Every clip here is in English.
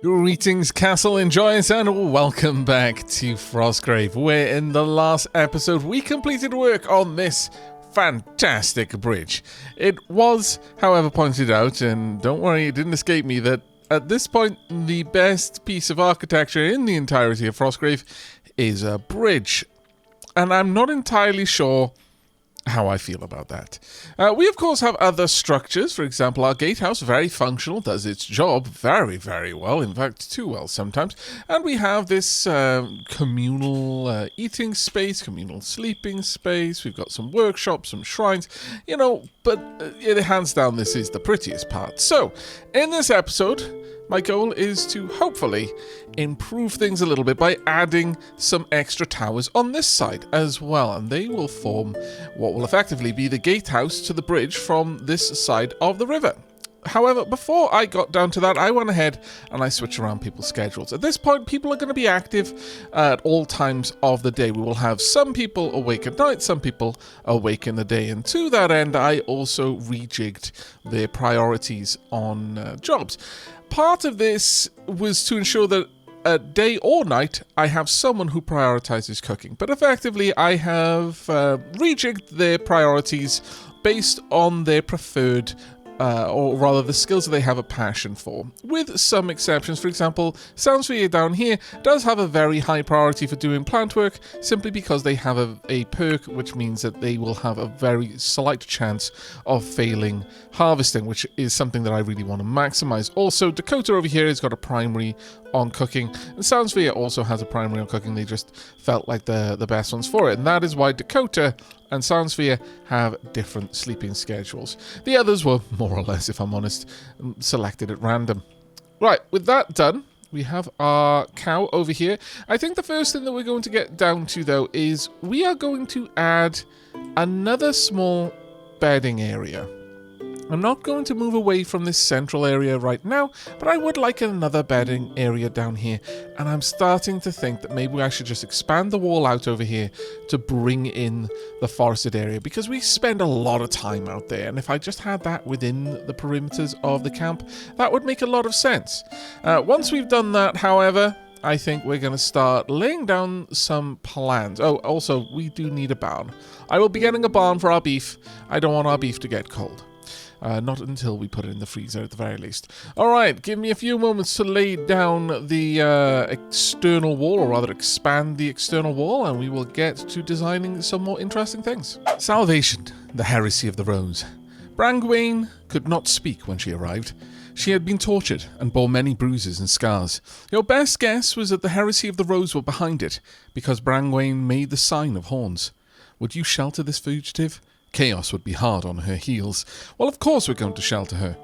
Greetings, Castle Enjoyers, and welcome back to Frostgrave, where in the last episode we completed work on this fantastic bridge. It was, however, pointed out, and don't worry, it didn't escape me, that at this point the best piece of architecture in the entirety of Frostgrave is a bridge. And I'm not entirely sure how I feel about that. We, of course, have other structures. For example, our gatehouse, very functional, does its job very, very well. In fact, too well sometimes. And we have this communal eating space, communal sleeping space. We've got some workshops, some shrines, but hands down, this is the prettiest part. So, in this episode, my goal is to hopefully improve things a little bit by adding some extra towers on this side as well, and they will form what will effectively be the gatehouse to the bridge from this side of the river. However, before I got down to that, I went ahead and I switched around people's schedules. At this point, people are going to be active at all times of the day. We will have some people awake at night, some people awake in the day, and to that end, I also rejigged their priorities on jobs. Part of this was to ensure that day or night, I have someone who prioritizes cooking. But effectively, I have rejigged their priorities based on their preferred, or rather the skills that they have a passion for. With some exceptions, for example, Soundsvia down here does have a very high priority for doing plant work, simply because they have a perk, which means that they will have a very slight chance of failing harvesting, which is something that I really want to maximize. Also, Dakota over here has got a primary on cooking, and Soundsvia also has a primary on cooking. They just felt like the best ones for it, and that is why Dakota and Soundsphere have different sleeping schedules. The others were more or less, if I'm honest, selected at random. Right, with that done, we have our cow over here. I think the first thing that we're going to get down to, though, is we are going to add another small bedding area. I'm not going to move away from this central area right now, but I would like another bedding area down here, and I'm starting to think that maybe I should just expand the wall out over here to bring in the forested area, because we spend a lot of time out there, and if I just had that within the perimeters of the camp, that would make a lot of sense. Once we've done that, however, I think we're going to start laying down some plans. Oh, also, we do need a barn. I will be getting a barn for our beef. I don't want our beef to get cold. Not until we put it in the freezer at the very least. Alright, give me a few moments to lay down the external wall, or rather expand the external wall, and we will get to designing some more interesting things. Salvation, the heresy of the rose. Brangwain could not speak when she arrived. She had been tortured and bore many bruises and scars. Your best guess was that the heresy of the rose were behind it, because Brangwain made the sign of horns. Would you shelter this fugitive? Chaos would be hard on her heels. Well, of course we're going to shelter her.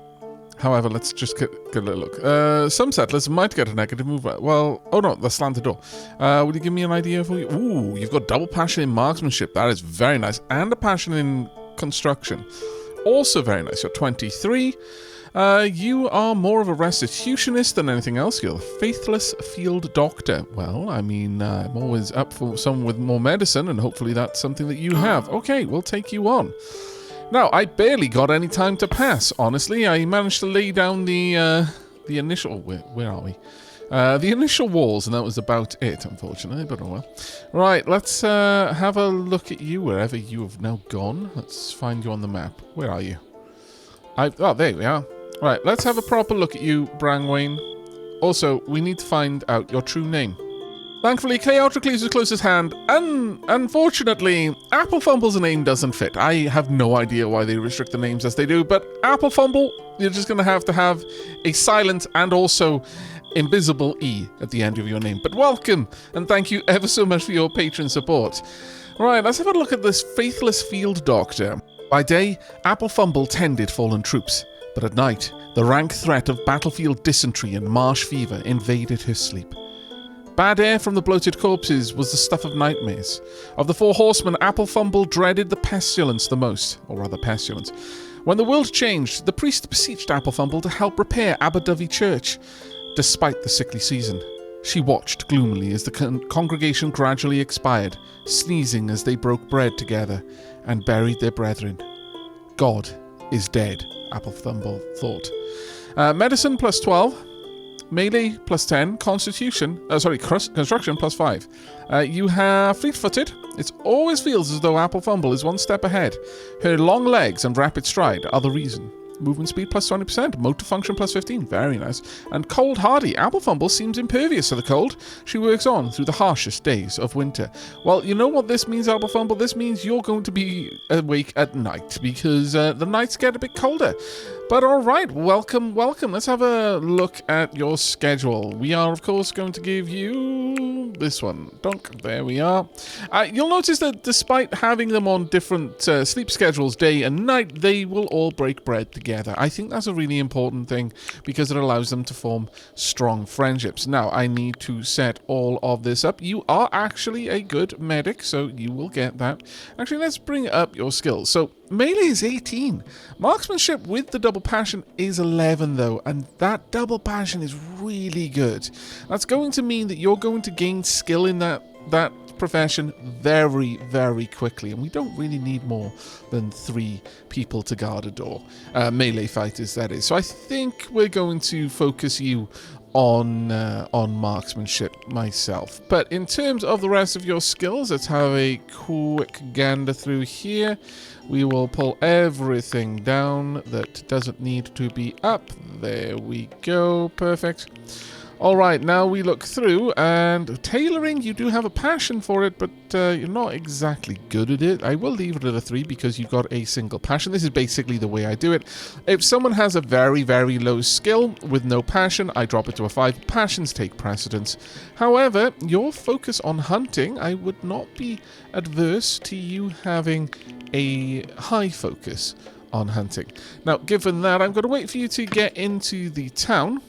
However, let's just get a little look. Some settlers might get a negative move. Well, oh no, the slanted door. Would you give me an idea of who you... Ooh, you've got double passion in marksmanship. That is very nice. And a passion in construction. Also very nice. You're 23. You are more of a restitutionist than anything else. You're the faithless field doctor. Well, I mean, I'm always up for someone with more medicine, and hopefully that's something that you have. Okay, we'll take you on. Now, I barely got any time to pass, honestly. I managed to lay down the initial... Where are we? The initial walls, and that was about it, unfortunately, but oh well. Right, let's have a look at you wherever you have now gone. Let's find you on the map. Where are you? Oh, there we are. Right, let's have a proper look at you, Brangwain. Also, we need to find out your true name. Thankfully, Cleotrocles was close at hand, and unfortunately, Applefumble's name doesn't fit. I have no idea why they restrict the names as they do, but Applefumble, you're just going to have a silent and also invisible E at the end of your name. But welcome, and thank you ever so much for your patron support. Right, let's have a look at this faithless field doctor. By day, Applefumble tended fallen troops. But at night, the rank threat of battlefield dysentery and marsh fever invaded her sleep. Bad air from the bloated corpses was the stuff of nightmares. Of the four horsemen, Applefumble dreaded the pestilence the most, or rather pestilence. When the world changed, the priest beseeched Applefumble to help repair Aberdyfi Church. Despite the sickly season, she watched gloomily as the congregation gradually expired, sneezing as they broke bread together and buried their brethren. God is dead, Applefumble thought. Medicine plus 12. Melee plus 10, Constitution, Construction plus 5. You have fleet-footed. It always feels as though Apple Fumble is one step ahead. Her long legs and rapid stride are the reason. Movement speed plus 20%, motor function plus 15, very nice. And cold hardy, Apple Fumble seems impervious to the cold. She works on through the harshest days of winter. Well, you know what this means, Apple Fumble? This means you're going to be awake at night, because the nights get a bit colder. But alright, welcome. Let's have a look at your schedule. We are, of course, going to give you this one. Dunk, there we are. You'll notice that despite having them on different sleep schedules, day and night, they will all break bread together. I think that's a really important thing because it allows them to form strong friendships. Now, I need to set all of this up. You are actually a good medic, so you will get that. Actually, let's bring up your skills. So, melee is 18. Marksmanship with the double passion is 11 though, and that double passion is really good. That's going to mean that you're going to gain skill in that profession very, very quickly, and we don't really need more than 3 people to guard a door. Melee fighters, that is. So I think we're going to focus you on marksmanship myself. But in terms of the rest of your skills, let's have a quick gander through here. We will pull everything down that doesn't need to be up. There we go. Perfect. Alright, now we look through, and tailoring, you do have a passion for it, but you're not exactly good at it. I will leave it at a 3 because you've got a single passion. This is basically the way I do it. If someone has a very, very low skill with no passion, I drop it to a 5. Passions take precedence. However, your focus on hunting, I would not be adverse to you having a high focus on hunting. Now, given that, I'm going to wait for you to get into the town.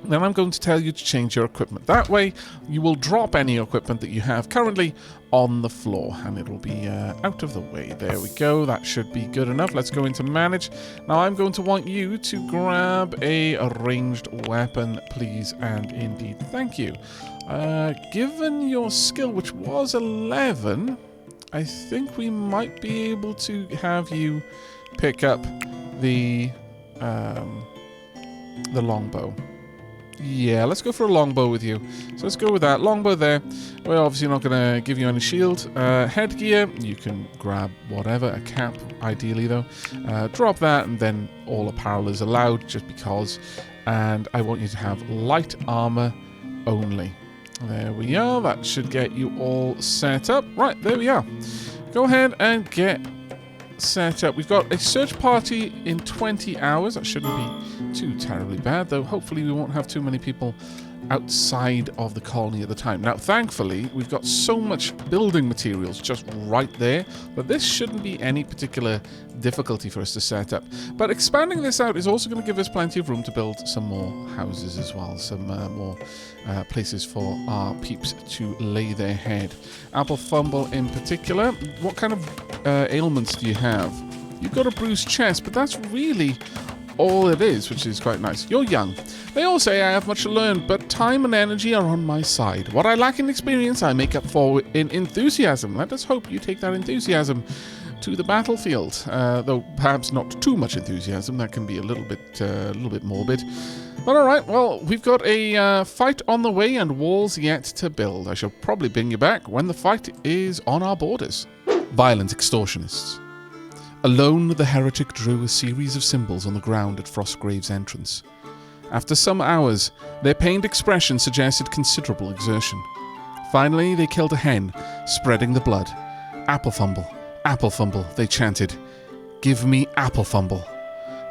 Then I'm going to tell you to change your equipment. That way, you will drop any equipment that you have currently on the floor, and it'll be out of the way. There we go. That should be good enough. Let's go into manage. Now, I'm going to want you to grab a ranged weapon, please, and indeed, thank you. Given your skill, which was 11, I think we might be able to have you pick up the longbow. Yeah, let's go for a longbow with you. So let's go with that. Longbow there. We're obviously not going to give you any shield. Headgear, you can grab whatever. A cap, ideally, though. Drop that, and then all apparel is allowed, just because. And I want you to have light armor only. There we are. That should get you all set up. Right, there we are. Go ahead and get set up. We've got a search party in 20 hours. That shouldn't be too terribly bad, though hopefully we won't have too many people outside of the colony at the time. Now, thankfully, we've got so much building materials just right there that this shouldn't be any particular difficulty for us to set up. But expanding this out is also going to give us plenty of room to build some more houses as well, some more places for our peeps to lay their head. Apple Fumble in particular, what kind of ailments do you have? You've got a bruised chest, but that's really all it is, which is quite nice. You're young. They all say I have much to learn, but time and energy are on my side. What I lack in experience, I make up for in enthusiasm. Let us hope you take that enthusiasm to the battlefield, though perhaps not too much enthusiasm. That can be a little bit morbid. But all right, well, we've got a fight on the way and walls yet to build. I shall probably bring you back when the fight is on our borders. Violent extortionists. Alone, the heretic drew a series of symbols on the ground at Frostgrave's entrance. After some hours, their pained expression suggested considerable exertion. Finally, they killed a hen, spreading the blood. Apple Fumble, they chanted. Give me Apple Fumble.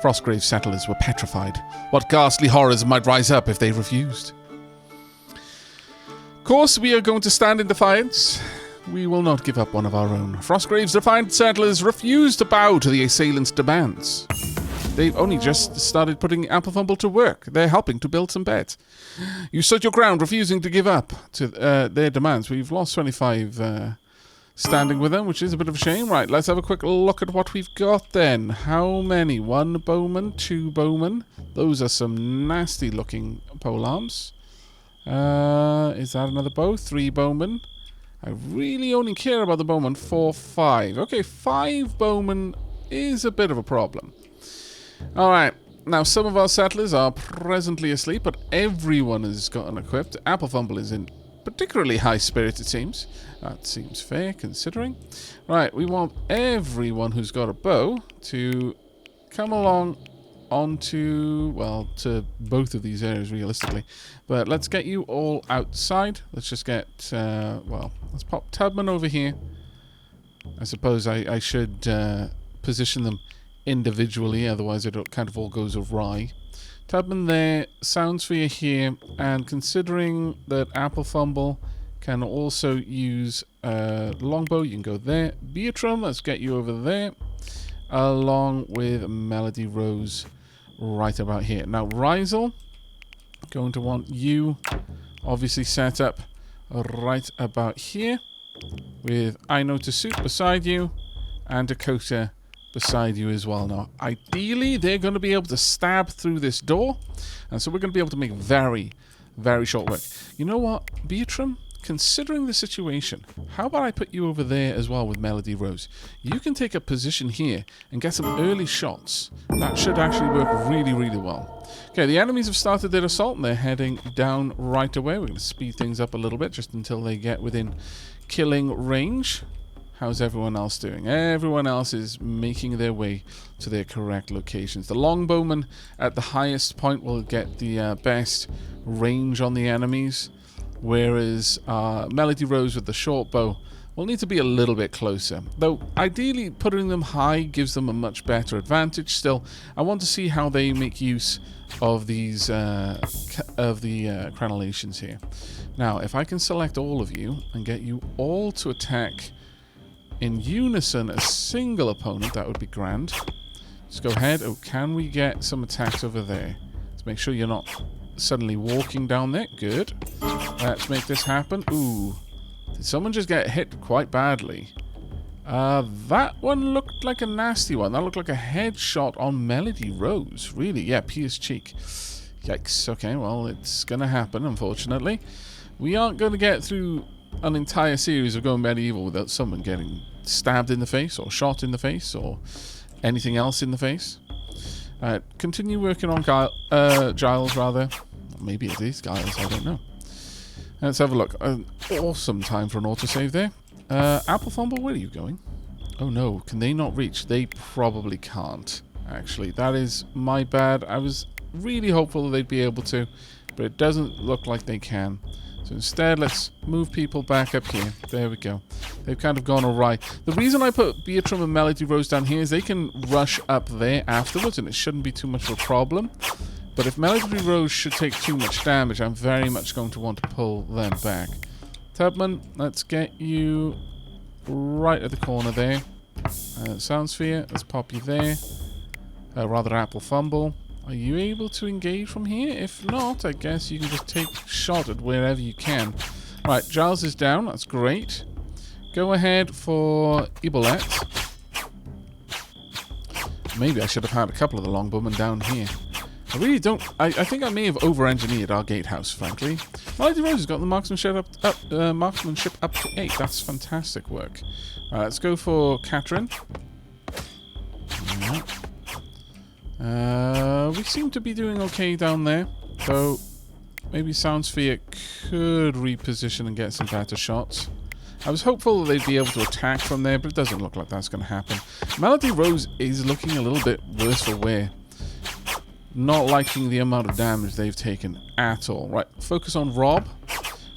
Frostgrave settlers were petrified. What ghastly horrors might rise up if they refused? Of course, we are going to stand in defiance. We will not give up one of our own. Frostgrave's defiant settlers refuse to bow to the assailants' demands. They've only just started putting Apple Fumble to work. They're helping to build some beds. You stood your ground, refusing to give up to their demands. We've lost 25 standing with them, which is a bit of a shame. Right, let's have a quick look at what we've got then. How many? 1 bowman, 2 bowmen. Those are some nasty-looking polearms. Is that another bow? 3 bowmen. I really only care about the bowman. 4, 5. Okay, 5 bowmen is a bit of a problem. Alright, Now, some of our settlers are presently asleep, but everyone has gotten equipped. Apple Fumble is in particularly high spirit, it seems. That seems fair, considering. Right, we want everyone who's got a bow to come along onto, well, to both of these areas, realistically. But let's get you all outside. Let's just get, well, let's pop Tubman over here. I suppose I should position them individually, otherwise it kind of all goes awry. Tubman there, Soundsphere here, and considering that Apple Fumble can also use longbow, you can go there. Beatram, let's get you over there, along with Melody Rose right about here. Now, Rizel, going to want you obviously set up right about here, with I Know to Suit beside you, and Dakota beside you as well. Now, ideally, they're going to be able to stab through this door, and so we're going to be able to make very, very short work. You know what, Beatram? Considering the situation, how about I put you over there as well with Melody Rose? You can take a position here and get some early shots. That should actually work really, really well. Okay, the enemies have started their assault, and they're heading down right away. We're going to speed things up a little bit just until they get within killing range. How's everyone else doing? Everyone else is making their way to their correct locations. The longbowman at the highest point will get the best range on the enemies, whereas Melody Rose with the short bow will need to be a little bit closer. Though, ideally, putting them high gives them a much better advantage. Still, I want to see how they make use of these crenellations here. Now, if I can select all of you and get you all to attack in unison a single opponent, that would be grand. Let's go ahead. Oh, can we get some attacks over there? Let's make sure you're not suddenly walking down there. Good. Let's make this happen. Ooh. Did someone just get hit quite badly? That one looked like a nasty one. That looked like a headshot on Melody Rose. Really? Yeah, pierced cheek. Yikes. Okay, well, it's going to happen, unfortunately. We aren't going to get through an entire series of going medieval without someone getting stabbed in the face or shot in the face or anything else in the face. Continue working on Giles, rather. Maybe it is Giles, I don't know. Let's have a look. An awesome time for an autosave there. Apple Fumble, where are you going? Oh no, can they not reach? They probably can't, actually. That is my bad. I was really hopeful they'd be able to, but it doesn't look like they can. So instead, let's move people back up here. There we go. They've kind of gone awry. The reason I put Beatram and Melody Rose down here is they can rush up there afterwards, and it shouldn't be too much of a problem. But if Melody Rose should take too much damage, I'm very much going to want to pull them back. Tubman, let's get you right at the corner there. Soundsphere, let's pop you there. Rather, Apple Fumble. Are you able to engage from here? If not, I guess you can just take a shot at wherever you can. Right, Giles is down. That's great. Go ahead for Ibolette. Maybe I should have had a couple of the longbowmen down here. I really don't... I think I may have over-engineered our gatehouse, frankly. Melody Rose has got the marksmanship up to 8. That's fantastic work. Let's go for Catherine. We seem to be doing okay down there, though maybe Soundsphere could reposition and get some better shots. I was hopeful that they'd be able to attack from there, but it doesn't look like that's going to happen. Melody Rose is looking a little bit worse for wear. Not liking the amount of damage they've taken at all. Right, focus on Rob.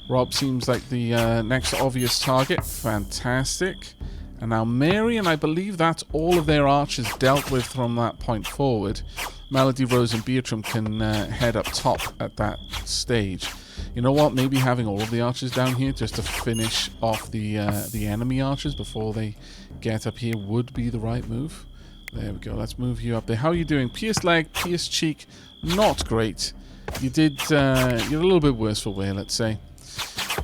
Rob seems like the next obvious target. Fantastic. And now Mary, and I believe that's all of their archers dealt with from that point forward. Melody Rose and Beatram can head up top at that stage. You know what? Maybe having all of the archers down here just to finish off the enemy archers before they get up here would be the right move. There we go. Let's move you up there. How are you doing? Pierced leg, pierced cheek. Not great. You did... you're a little bit worse for wear, let's say.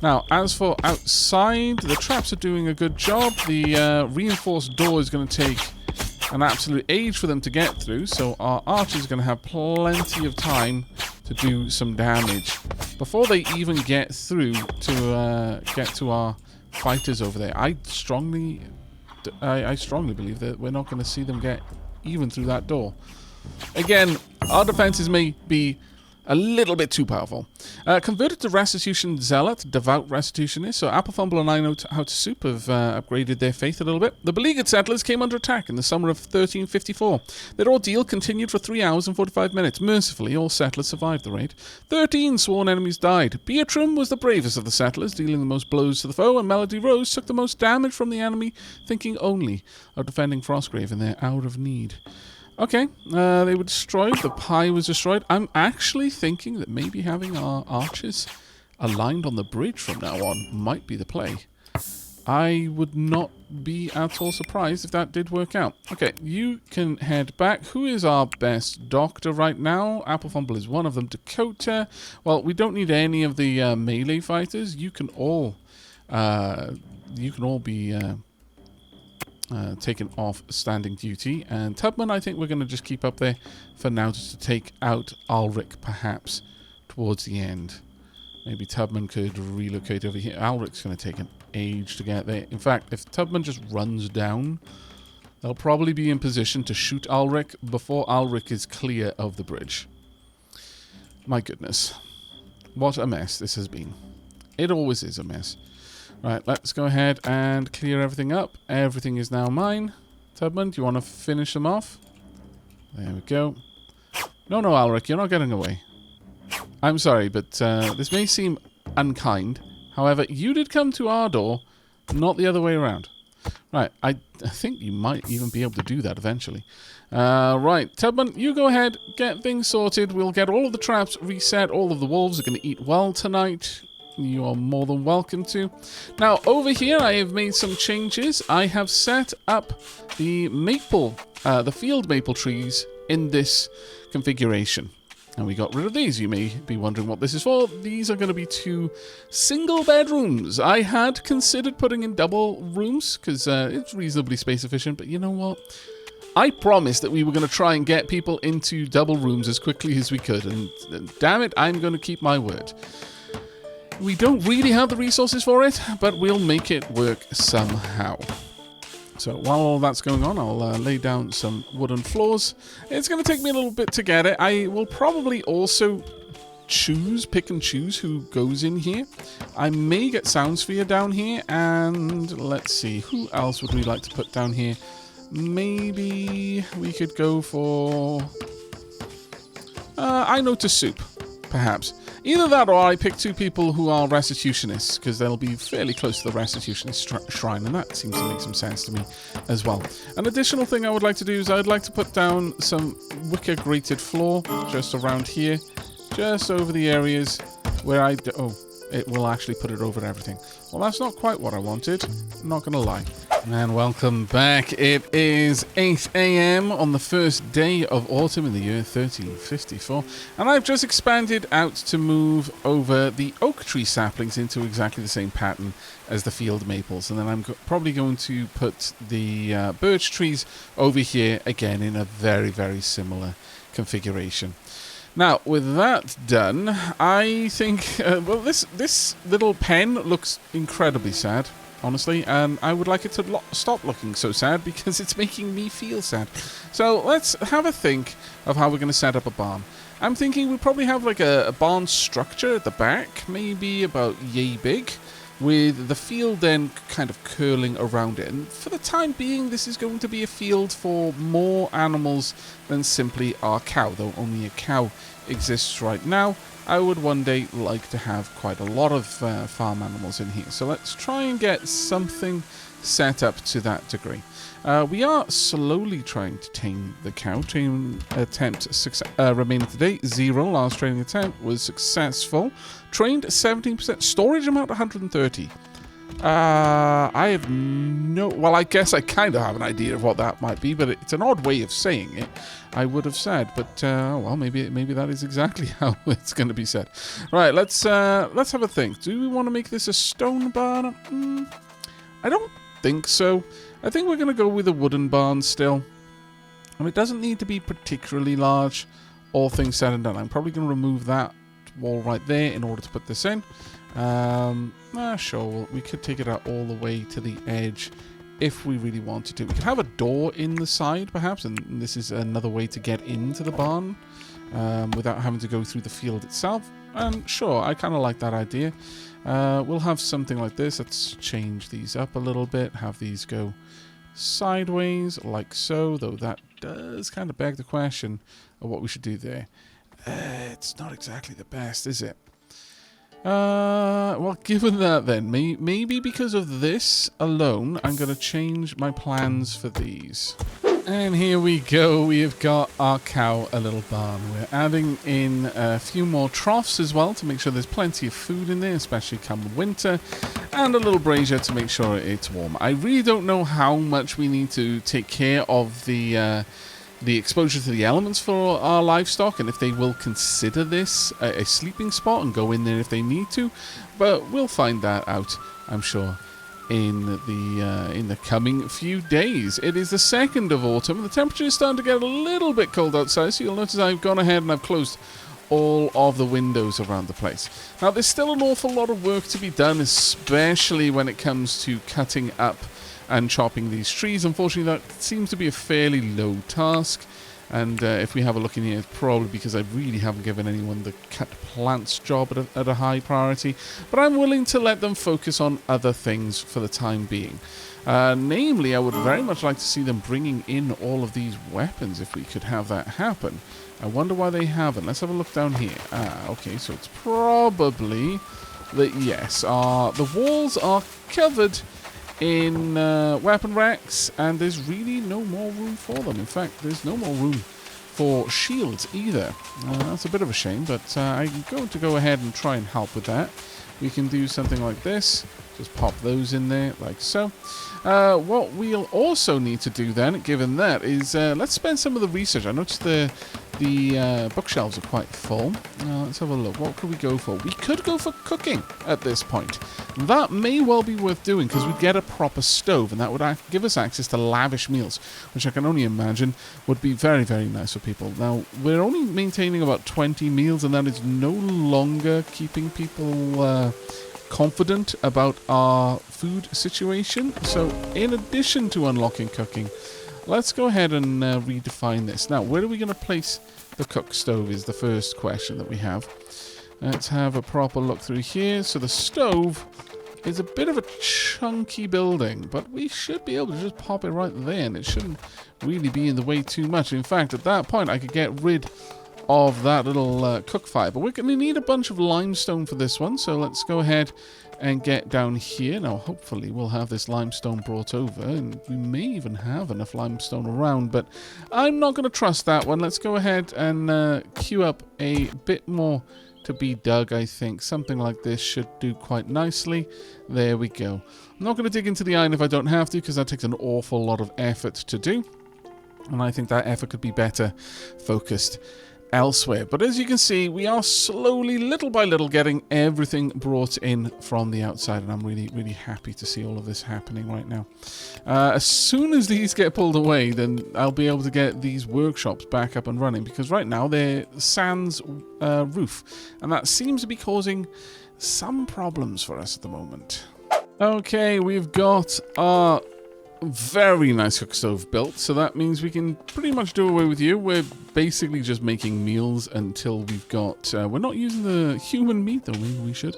Now, as for outside, the traps are doing a good job. The reinforced door is going to take an absolute age for them to get through, so our archers are going to have plenty of time to do some damage before they even get through to get to our fighters over there. I strongly believe that we're not going to see them get even through that door. Again, Our defenses may be a little bit too powerful. Converted to Restitution Zealot, Devout Restitutionist. So Applefumble and I Know How to Soup have upgraded their faith a little bit. The beleaguered settlers came under attack in the summer of 1354. Their ordeal continued for 3 hours and 45 minutes. Mercifully, all settlers survived the raid. 13 sworn enemies died. Beatram was the bravest of the settlers, dealing the most blows to the foe, and Melody Rose took the most damage from the enemy, thinking only of defending Frostgrave in their hour of need. Okay, they were destroyed. The pie was destroyed. I'm actually thinking that maybe having our archers aligned on the bridge from now on might be the play. I would not be at all surprised if that did work out. Okay, you can head back. Who is our best doctor right now? Applefumble is one of them. Dakota. Well, we don't need any of the melee fighters. You can all be taken off standing duty, and Tubman I think we're going to just keep up there for now, just to take out Alric perhaps towards the end. Maybe Tubman could relocate over here. Alric's going to take an age to get there. In fact, if Tubman just runs down, they'll probably be in position to shoot Alric before Alric is clear of the bridge. My goodness, what a mess this has been. It always is a mess. Right, let's go ahead and clear everything up. Everything is now mine. Tubman, do you want to finish them off? There we go. No, Alric, you're not getting away. I'm sorry, but this may seem unkind. However, you did come to our door, not the other way around. Right, I think you might even be able to do that eventually. Right, Tubman, you go ahead, get things sorted. We'll get all of the traps reset. All of the wolves are going to eat well tonight. You are more than welcome to. Now, over here, I have made some changes. I have set up the field maple trees in this configuration. And we got rid of these. You may be wondering what this is for. These are going to be 2 single bedrooms. I had considered putting in double rooms because it's reasonably space efficient. But you know what? I promised that we were going to try and get people into double rooms as quickly as we could. And damn it, I'm going to keep my word. We don't really have the resources for it, but we'll make it work somehow. So while all that's going on, I'll lay down some wooden floors. It's going to take me a little bit to get it. I will probably also pick and choose who goes in here. I may get Soundsphere down here, and let's see, who else would we like to put down here? Maybe we could go for I Know to Soup, perhaps. Either that or I pick 2 people who are restitutionists, because they'll be fairly close to the restitutionist shrine, and that seems to make some sense to me as well. An additional thing I would like to do is I'd like to put down some wicker grated floor just around here, just over the areas where it will actually put it over everything. Well, that's not quite what I wanted, I'm not going to lie. And welcome back. It is 8 AM on the first day of autumn in the year 1354, and I've just expanded out to move over the oak tree saplings into exactly the same pattern as the field maples, and then I'm probably going to put the birch trees over here again in a very, very similar configuration. Now, with that done, I think well, this little pen looks incredibly sad, honestly, and I would like it to stop looking so sad because it's making me feel sad. So let's have a think of how we're going to set up a barn. I'm thinking we'll probably have like a barn structure at the back, maybe about yay big, with the field then kind of curling around it. And for the time being, this is going to be a field for more animals than simply our cow, though only a cow exists right now. I would one day like to have quite a lot of farm animals in here. So let's try and get something set up to that degree. We are slowly trying to tame the cow. Training attempt remaining today, 0. Last training attempt was successful. Trained 17%. Storage amount 130. I have no... Well, I guess I kind of have an idea of what that might be, but it's an odd way of saying it, I would have said. But, well, maybe that is exactly how it's going to be said. Right, let's have a think. Do we want to make this a stone barn? I don't think so. I think we're going to go with a wooden barn still. And it doesn't need to be particularly large, all things said and done. I'm probably going to remove that wall right there in order to put this in. Sure, we could take it out all the way to the edge if we really wanted to. We could have a door in the side, perhaps, and this is another way to get into the barn. without having to go through the field itself. And sure, I kind of like that idea. We'll have something like this. Let's change these up a little bit. Have these go sideways like so, though that does kind of beg the question of what we should do there. It's not exactly the best, is it? Well, given that then, maybe because of this alone, I'm going to change my plans for these. And here we go, we have got our cow a little barn. We're adding in a few more troughs as well to make sure there's plenty of food in there, especially come winter, and a little brazier to make sure it's warm. I really don't know how much we need to take care of the exposure to the elements for our livestock, and if they will consider this a sleeping spot and go in there if they need to, but we'll find that out, I'm sure, in the coming few days. It is the 2nd of autumn. The temperature is starting to get a little bit cold outside, so you'll notice I've gone ahead and I've closed all of the windows around the place. Now, there's still an awful lot of work to be done, especially when it comes to cutting up and chopping these trees. Unfortunately, that seems to be a fairly low task, and if we have a look in here, it's probably because I really haven't given anyone the cut plants job at a high priority, but I'm willing to let them focus on other things for the time being. Namely, I would very much like to see them bringing in all of these weapons if we could have that happen. I wonder why they haven't. Let's have a look down here. Okay, so it's probably that, yes, the walls are covered in weapon racks, and there's really no more room for them. In fact, there's no more room for shields either. That's a bit of a shame, but I'm going to go ahead and try and help with that. We can do something like this. Just pop those in there, like so. What we'll also need to do then, given that, is let's spend some of the research. I noticed the bookshelves are quite full. Let's have a look. What could we go for? We could go for cooking at this point. That may well be worth doing, because we'd get a proper stove, and that would give us access to lavish meals, which I can only imagine would be very, very nice for people. Now, we're only maintaining about 20 meals, and that is no longer keeping people confident about our food situation. So in addition to unlocking cooking, let's go ahead and redefine this. Now, where are we going to place the cook stove is the first question that we have. Let's have a proper look through here. So the stove is a bit of a chunky building, but we should be able to just pop it right there, and it shouldn't really be in the way too much. In fact, at that point, I could get rid of that little cook fire, but we're going to need a bunch of limestone for this one, so let's go ahead and get down here. Now, hopefully we'll have this limestone brought over, and we may even have enough limestone around, but I'm not going to trust that one. Let's go ahead and queue up a bit more to be dug. I think something like this should do quite nicely. There we go. I'm not going to dig into the iron if I don't have to, because that takes an awful lot of effort to do, and I think that effort could be better focused elsewhere. But as you can see, we are slowly, little by little, getting everything brought in from the outside, and I'm really, really happy to see all of this happening right now. As soon as these get pulled away, then I'll be able to get these workshops back up and running, because right now they're sans roof, and that seems to be causing some problems for us at the moment. Okay, we've got our very nice cook stove built, so that means we can pretty much do away with you. We're basically just making meals until we've got we're not using the human meat, though maybe we should,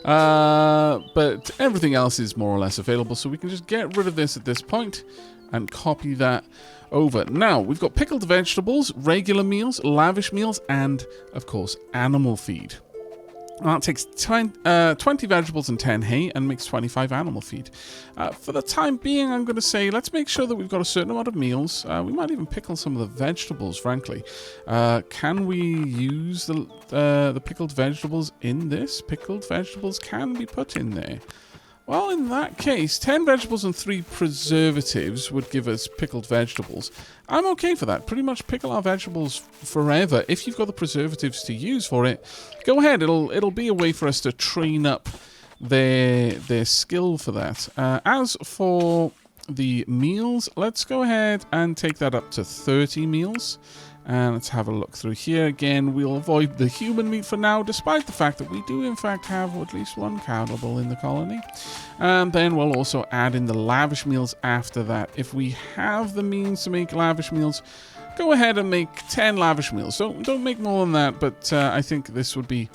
but everything else is more or less available, so we can just get rid of this at this point and copy that over. Now we've got pickled vegetables, regular meals, lavish meals, and of course animal feed. That takes 20 vegetables and 10 hay and makes 25 animal feed. For the time being, I'm going to say let's make sure that we've got a certain amount of meals. We might even pickle some of the vegetables, frankly. Can we use the pickled vegetables in this? Pickled vegetables can be put in there. Well, in that case, 10 vegetables and 3 preservatives would give us pickled vegetables. I'm okay for that. Pretty much pickle our vegetables forever. If you've got the preservatives to use for it, go ahead. It'll be a way for us to train up their skill for that. As for the meals, let's go ahead and take that up to 30 meals. And let's have a look through here. Again, we'll avoid the human meat for now, despite the fact that we do in fact have at least one cannibal in the colony. And then we'll also add in the lavish meals after that. If we have the means to make lavish meals, go ahead and make 10 lavish meals. Don't make more than that, but I think this would be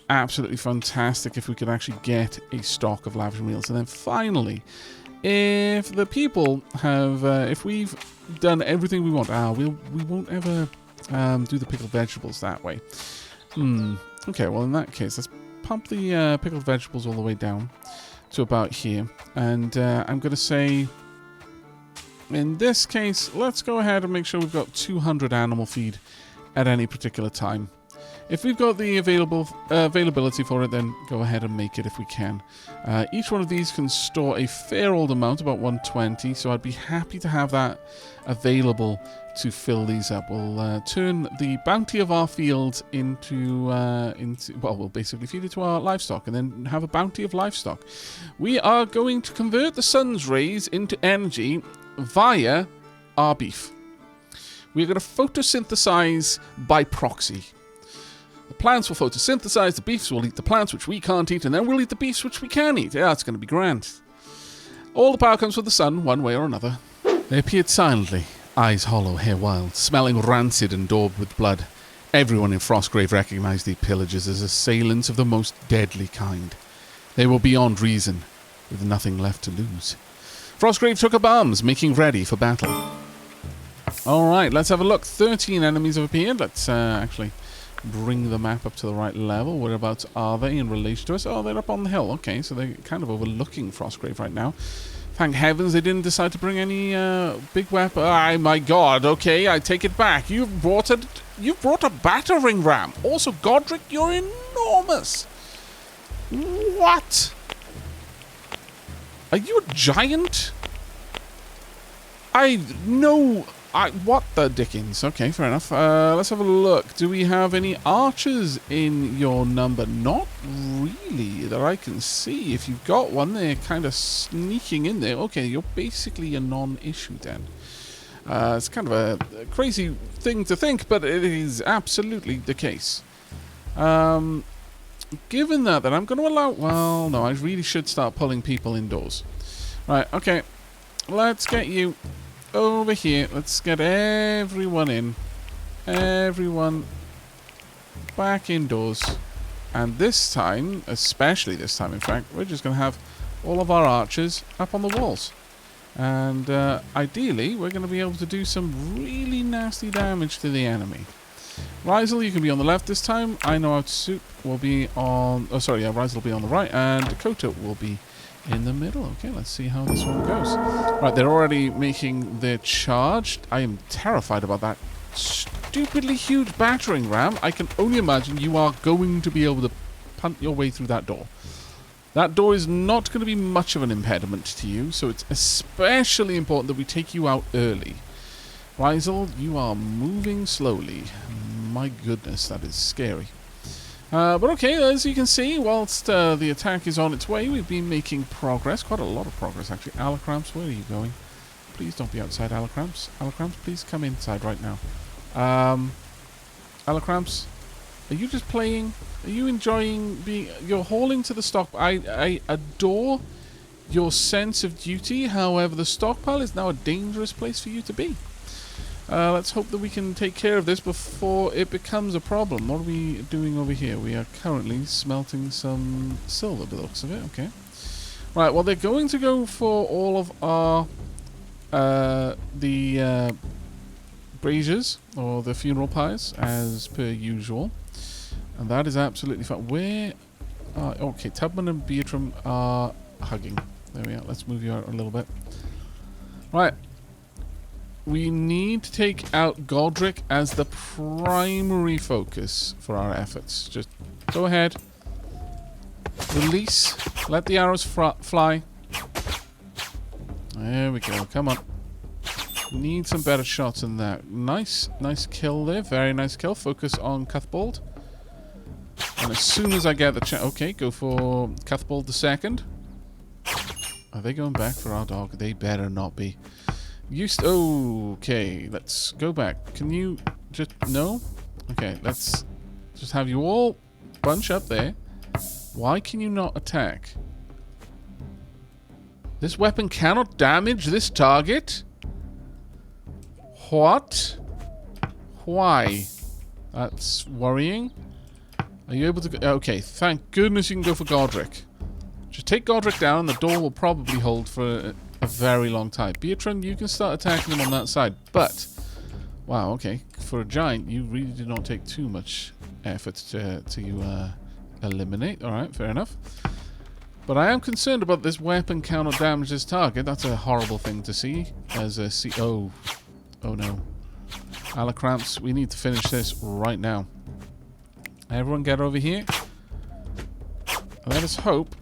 absolutely fantastic if we could actually get a stock of lavish meals. And then finally, if the people have, if we've done everything we want, we won't ever do the pickled vegetables that way. Okay, well in that case, let's pump the pickled vegetables all the way down to about here. And I'm going to say, in this case, let's go ahead and make sure we've got 200 animal feed at any particular time. If we've got the availability for it, then go ahead and make it if we can. Each one of these can store a fair old amount, about 120, so I'd be happy to have that available to fill these up. We'll turn the bounty of our field into well, we'll basically feed it to our livestock and then have a bounty of livestock. We are going to convert the sun's rays into energy via our beef. We're going to photosynthesize by proxy. The plants will photosynthesize, the beefs will eat the plants which we can't eat, and then we'll eat the beefs which we can eat. Yeah, it's going to be grand. All the power comes from the sun, one way or another. They appeared silently, eyes hollow, hair wild, smelling rancid and daubed with blood. Everyone in Frostgrave recognized the pillagers as assailants of the most deadly kind. They were beyond reason, with nothing left to lose. Frostgrave took up arms, making ready for battle. Alright, let's have a look. 13 enemies have appeared. Let's actually bring the map up to the right level. Whereabouts are they in relation to us? Oh, they're up on the hill. Okay, so they're kind of overlooking Frostgrave right now. Thank heavens they didn't decide to bring any big weapon. Oh my god, okay, I take it back. You've brought a battering ram. Also, Godric, you're enormous. What? Are you a giant? What the dickens? Okay, fair enough. Let's have a look. Do we have any archers in your number? Not really that I can see. If you've got one, they're kind of sneaking in there. Okay, you're basically a non-issue then. It's kind of a crazy thing to think, but it is absolutely the case. Given that, then I'm going to allow... Well, no, I really should start pulling people indoors. Right, okay. Let's get you over here. Let's get everyone in. Everyone back indoors. And this time, especially this time, in fact, we're just going to have all of our archers up on the walls. And ideally, we're going to be able to do some really nasty damage to the enemy. Rizel, you can be on the left this time. I know how to Soup will be on... Oh, sorry, yeah, Rizel will be on the right. And Dakota will be in the middle. Okay, let's see how this one goes. Right, they're already making their charge. I am terrified about that stupidly huge battering ram. I can only imagine you are going to be able to punt your way through that door. That door is not going to be much of an impediment to you, so it's especially important that we take you out early. Rizel, you are moving slowly. My goodness, that is scary. But okay, as you can see, whilst the attack is on its way, we've been making progress. Quite a lot of progress, actually. Alacramps, where are you going? Please don't be outside, Alacramps. Alacramps, please come inside right now. Alacramps, are you just playing? Are you enjoying being... You're hauling to the stock... I adore your sense of duty. However, the stockpile is now a dangerous place for you to be. Let's hope that we can take care of this before it becomes a problem. What are we doing over here? We are currently smelting some silver, by the looks of it. Okay. Right, well, they're going to go for all of our... braziers, or the funeral pyres, as per usual. And that is absolutely fine. Where... okay, Tubman and Beatram are hugging. There we are. Let's move you out a little bit. Right. We need to take out Godric as the primary focus for our efforts. Just go ahead. Release. Let the arrows fly. There we go. Come on. Need some better shots than that. Nice kill there. Very nice kill. Focus on Cuthbald. And as soon as I get the chance... Okay, go for Cuthbald the second. Are they going back for our dog? They better not be. Okay, let's go back. Can you just... No? Okay, let's just have you all bunch up there. Why can you not attack? This weapon cannot damage this target? What? Why? That's worrying. Are you able to go? Okay, thank goodness you can go for Godric. Just take Godric down and the door will probably hold for a very long time. Beatron, you can start attacking them on that side. But, wow, okay. For a giant, you really did not take too much effort to eliminate. Alright, fair enough. But I am concerned about this weapon cannot damage this target. That's a horrible thing to see. As a oh no. Alacramps, we need to finish this right now. Everyone get over here. Let us hope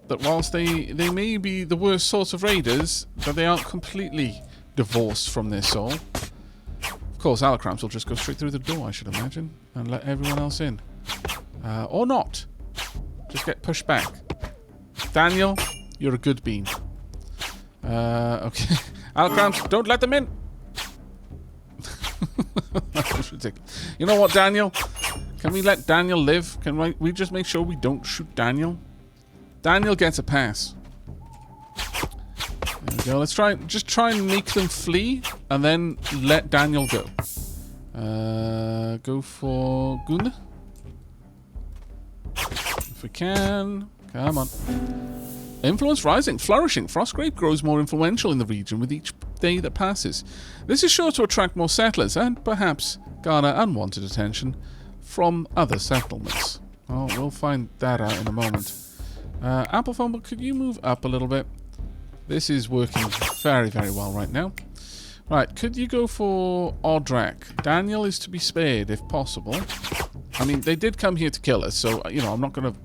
that whilst they may be the worst sorts of raiders, that they aren't completely divorced from their soul. Of course, Alacramps will just go straight through the door, I should imagine, and let everyone else in. Or not. Just get pushed back. Daniel, you're a good bean. Okay. Alacramps, don't let them in! That was ridiculous. You know what, Daniel? Can we let Daniel live? Can we just make sure we don't shoot Daniel? Daniel gets a pass. There we go. Let's just try and make them flee, and then let Daniel go. Go for Gun. If we can. Come on. Influence rising, flourishing. Frostgrave grows more influential in the region with each day that passes. This is sure to attract more settlers and perhaps garner unwanted attention from other settlements. Oh, we'll find that out in a moment. Applefumble, could you move up a little bit? This is working very, very well right now. Right, could you go for Odrak? Daniel is to be spared if possible. I mean, they did come here to kill us, so, you know, I'm not going to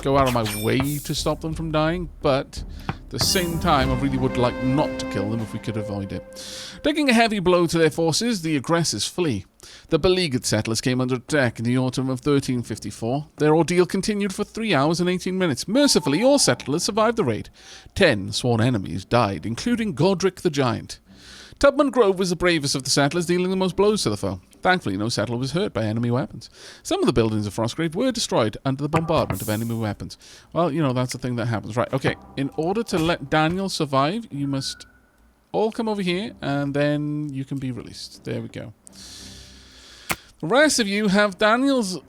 go out of my way to stop them from dying, but at the same time, I really would like not to kill them if we could avoid it. Taking a heavy blow to their forces, the aggressors flee. The beleaguered settlers came under attack in the autumn of 1354. Their ordeal continued for 3 hours and 18 minutes. Mercifully, all settlers survived the raid. 10 sworn enemies died, including Godric the Giant. Tubman Grove was the bravest of the settlers, dealing the most blows to the foe. Thankfully, no settler was hurt by enemy weapons. Some of the buildings of Frostgrave were destroyed under the bombardment of enemy weapons. Well, you know, that's the thing that happens. Right, okay. In order to let Daniel survive, you must all come over here, and then you can be released. There we go. The rest of you have Daniel's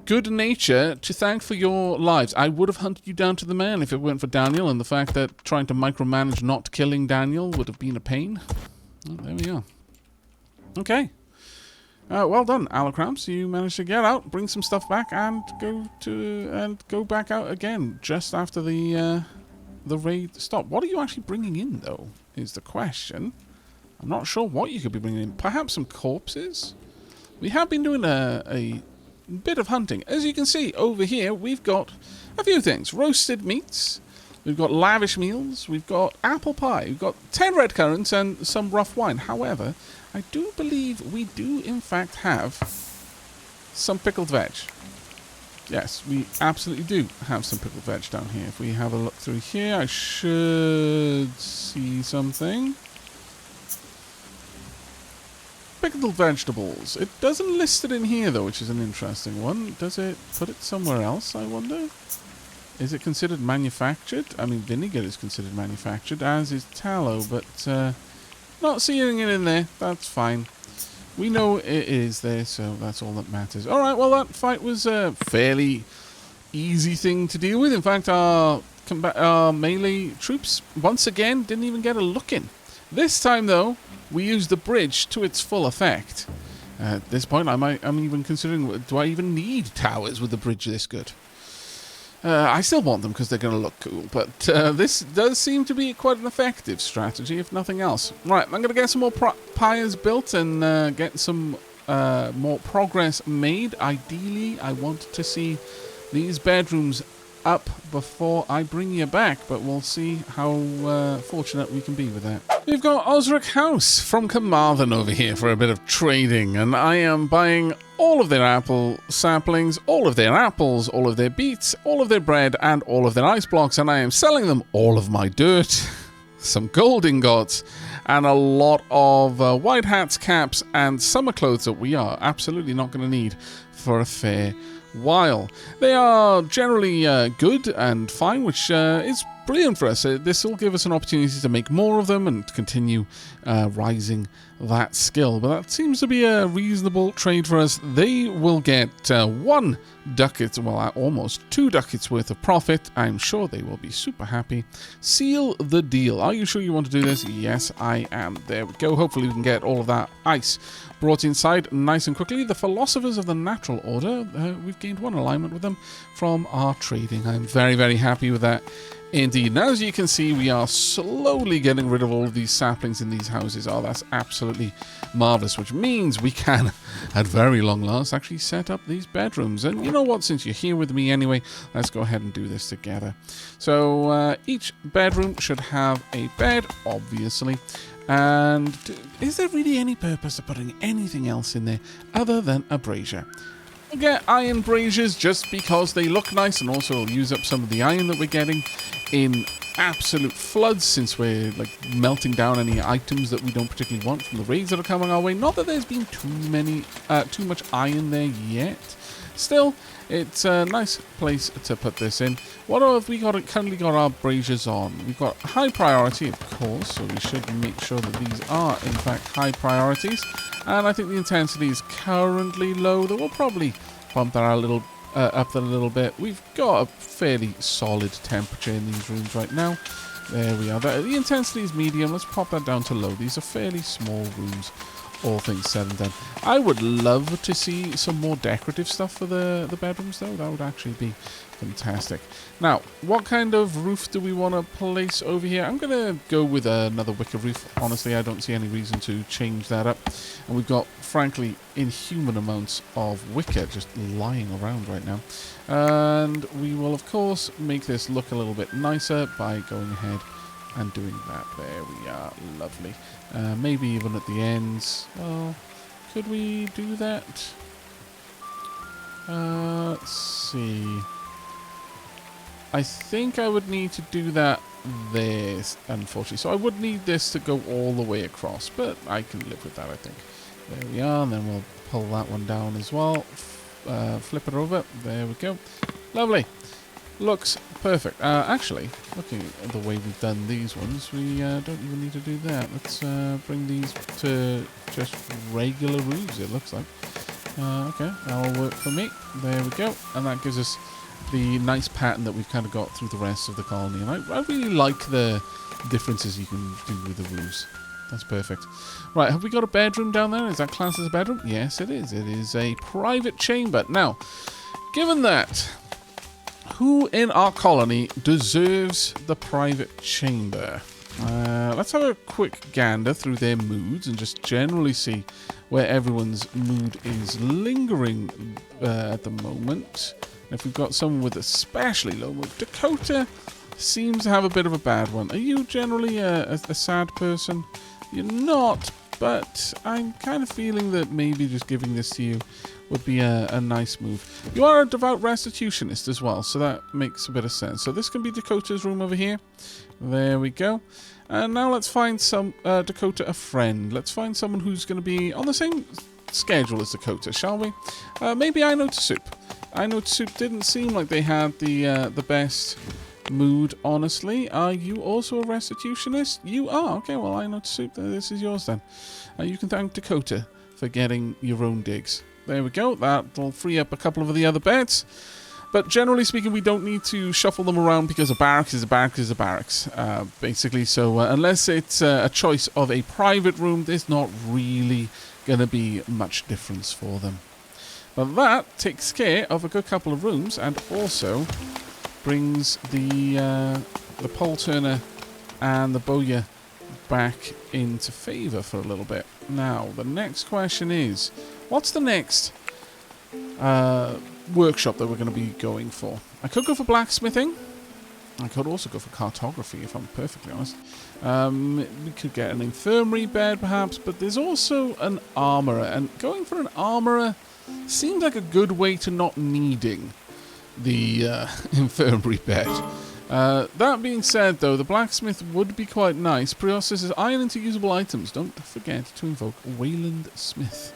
good nature to thank for your lives. I would have hunted you down to the man if it weren't for Daniel, and the fact that trying to micromanage not killing Daniel would have been a pain. Well, there we are. Okay. Well done, Alacramps. You managed to get out, bring some stuff back, and go back out again just after the raid stopped. What are you actually bringing in, though? Is the question. I'm not sure what you could be bringing in. Perhaps some corpses. We have been doing a bit of hunting. As you can see over here, we've got a few things: roasted meats. We've got lavish meals. We've got apple pie. We've got 10 red currants and some rough wine. However, I do believe we do, in fact, have some pickled veg. Yes, we absolutely do have some pickled veg down here. If we have a look through here, I should see something. Pickled vegetables. It doesn't list it in here, though, which is an interesting one. Does it put it somewhere else, I wonder? Is it considered manufactured? I mean, vinegar is considered manufactured, as is tallow, but not seeing it in there. That's fine. We know it is there, so that's all that matters. Alright, well, that fight was a fairly easy thing to deal with. In fact, our melee troops, once again, didn't even get a look in. This time, though, we used the bridge to its full effect. At this point, I'm even considering, do I even need towers with the bridge this good? I still want them because they're going to look cool, but this does seem to be quite an effective strategy, if nothing else. Right, I'm going to get some more pyres built and get some more progress made. Ideally, I want to see these bedrooms up before I bring you back, but we'll see how fortunate we can be with that. We've got Osric House from Carmarthen over here for a bit of trading, and I am buying all of their apple saplings, all of their apples, all of their beets, all of their bread, and all of their ice blocks, and I am selling them all of my dirt, some gold ingots, and a lot of white hats, caps, and summer clothes that we are absolutely not going to need for a fair while. They are generally good and fine, which is brilliant for us. This will give us an opportunity to make more of them and continue rising that skill. But that seems to be a reasonable trade for us. They will get 1 ducat, well, almost 2 ducats worth of profit. I'm sure they will be super happy. Seal the deal. Are you sure you want to do this? Yes, I am. There we go. Hopefully we can get all of that ice brought inside nice and quickly. The Philosophers of the Natural Order, we've gained 1 alignment with them from our trading. I'm very, very happy with that. Indeed. Now, as you can see, we are slowly getting rid of all of these saplings in these houses. Oh, that's absolutely marvelous, which means we can, at very long last, actually set up these bedrooms. And you know what? Since you're here with me anyway, let's go ahead and do this together. So each bedroom should have a bed, obviously. And is there really any purpose of putting anything else in there other than a brazier? We'll get iron braziers just because they look nice, and also we'll use up some of the iron that we're getting in absolute floods, since we're like melting down any items that we don't particularly want from the raids that are coming our way. Not that there's been too much iron there yet. Still, it's a nice place to put this in. What have we currently got our braziers on? We've got high priority, of course, so we should make sure that these are, in fact, high priorities. And I think the intensity is currently low, though we'll probably bump that a little, up that a little bit. We've got a fairly solid temperature in these rooms right now. There we are. The intensity is medium. Let's pop that down to low. These are fairly small rooms, all things said and done. I would love to see some more decorative stuff for the bedrooms, though. That would actually be fantastic. Now, what kind of roof do we want to place over here? I'm going to go with another wicker roof. Honestly, I don't see any reason to change that up. And we've got, frankly, inhuman amounts of wicker just lying around right now. And we will, of course, make this look a little bit nicer by going ahead and doing that. There we are. Lovely. Maybe even at the ends. Well, could we do that? Let's see. I think I would need to do that there, unfortunately. So I would need this to go all the way across, but I can live with that, I think. There we are, and then we'll pull that one down as well. Flip it over. There we go. Lovely. Looks perfect. Actually, looking at the way we've done these ones, we don't even need to do that. Let's bring these to just regular roofs, it looks like. Okay, that'll work for me. There we go. And that gives us the nice pattern that we've kind of got through the rest of the colony. And I really like the differences you can do with the roofs. That's perfect. Right, have we got a bedroom down there? Is that classed as a bedroom? Yes, it is. It is a private chamber. Now, given that, who in our colony deserves the private chamber? Let's have a quick gander through their moods and just generally see where everyone's mood is lingering at the moment. If we've got someone with especially low mood, Dakota seems to have a bit of a bad one. Are you generally a sad person? You're not, but I'm kind of feeling that maybe just giving this to you would be a nice move. You are a devout restitutionist as well, so that makes a bit of sense. So this can be Dakota's room over here. There we go. And now let's find some Dakota a friend. Let's find someone who's going to be on the same schedule as Dakota, shall we? Maybe I Know to Soup. I Know to Soup didn't seem like they had the best mood, honestly. Are you also a restitutionist? You are. Okay, well, I Know to Soup. This is yours then. You can thank Dakota for getting your own digs. There we go. That'll free up a couple of the other beds. But generally speaking, we don't need to shuffle them around because a barracks is a barracks is a barracks, basically. So unless it's a choice of a private room, there's not really going to be much difference for them. But that takes care of a good couple of rooms and also brings the pole turner and the bowyer back into favour for a little bit. Now, the next question is, what's the next workshop that we're going to be going for? I could go for blacksmithing. I could also go for cartography, if I'm perfectly honest. We could get an infirmary bed, perhaps, but there's also an armourer, and going for an armourer seems like a good way to not needing the infirmary bed. That being said, though, the blacksmith would be quite nice. Prios says, iron into usable items. Don't forget to invoke Wayland Smith.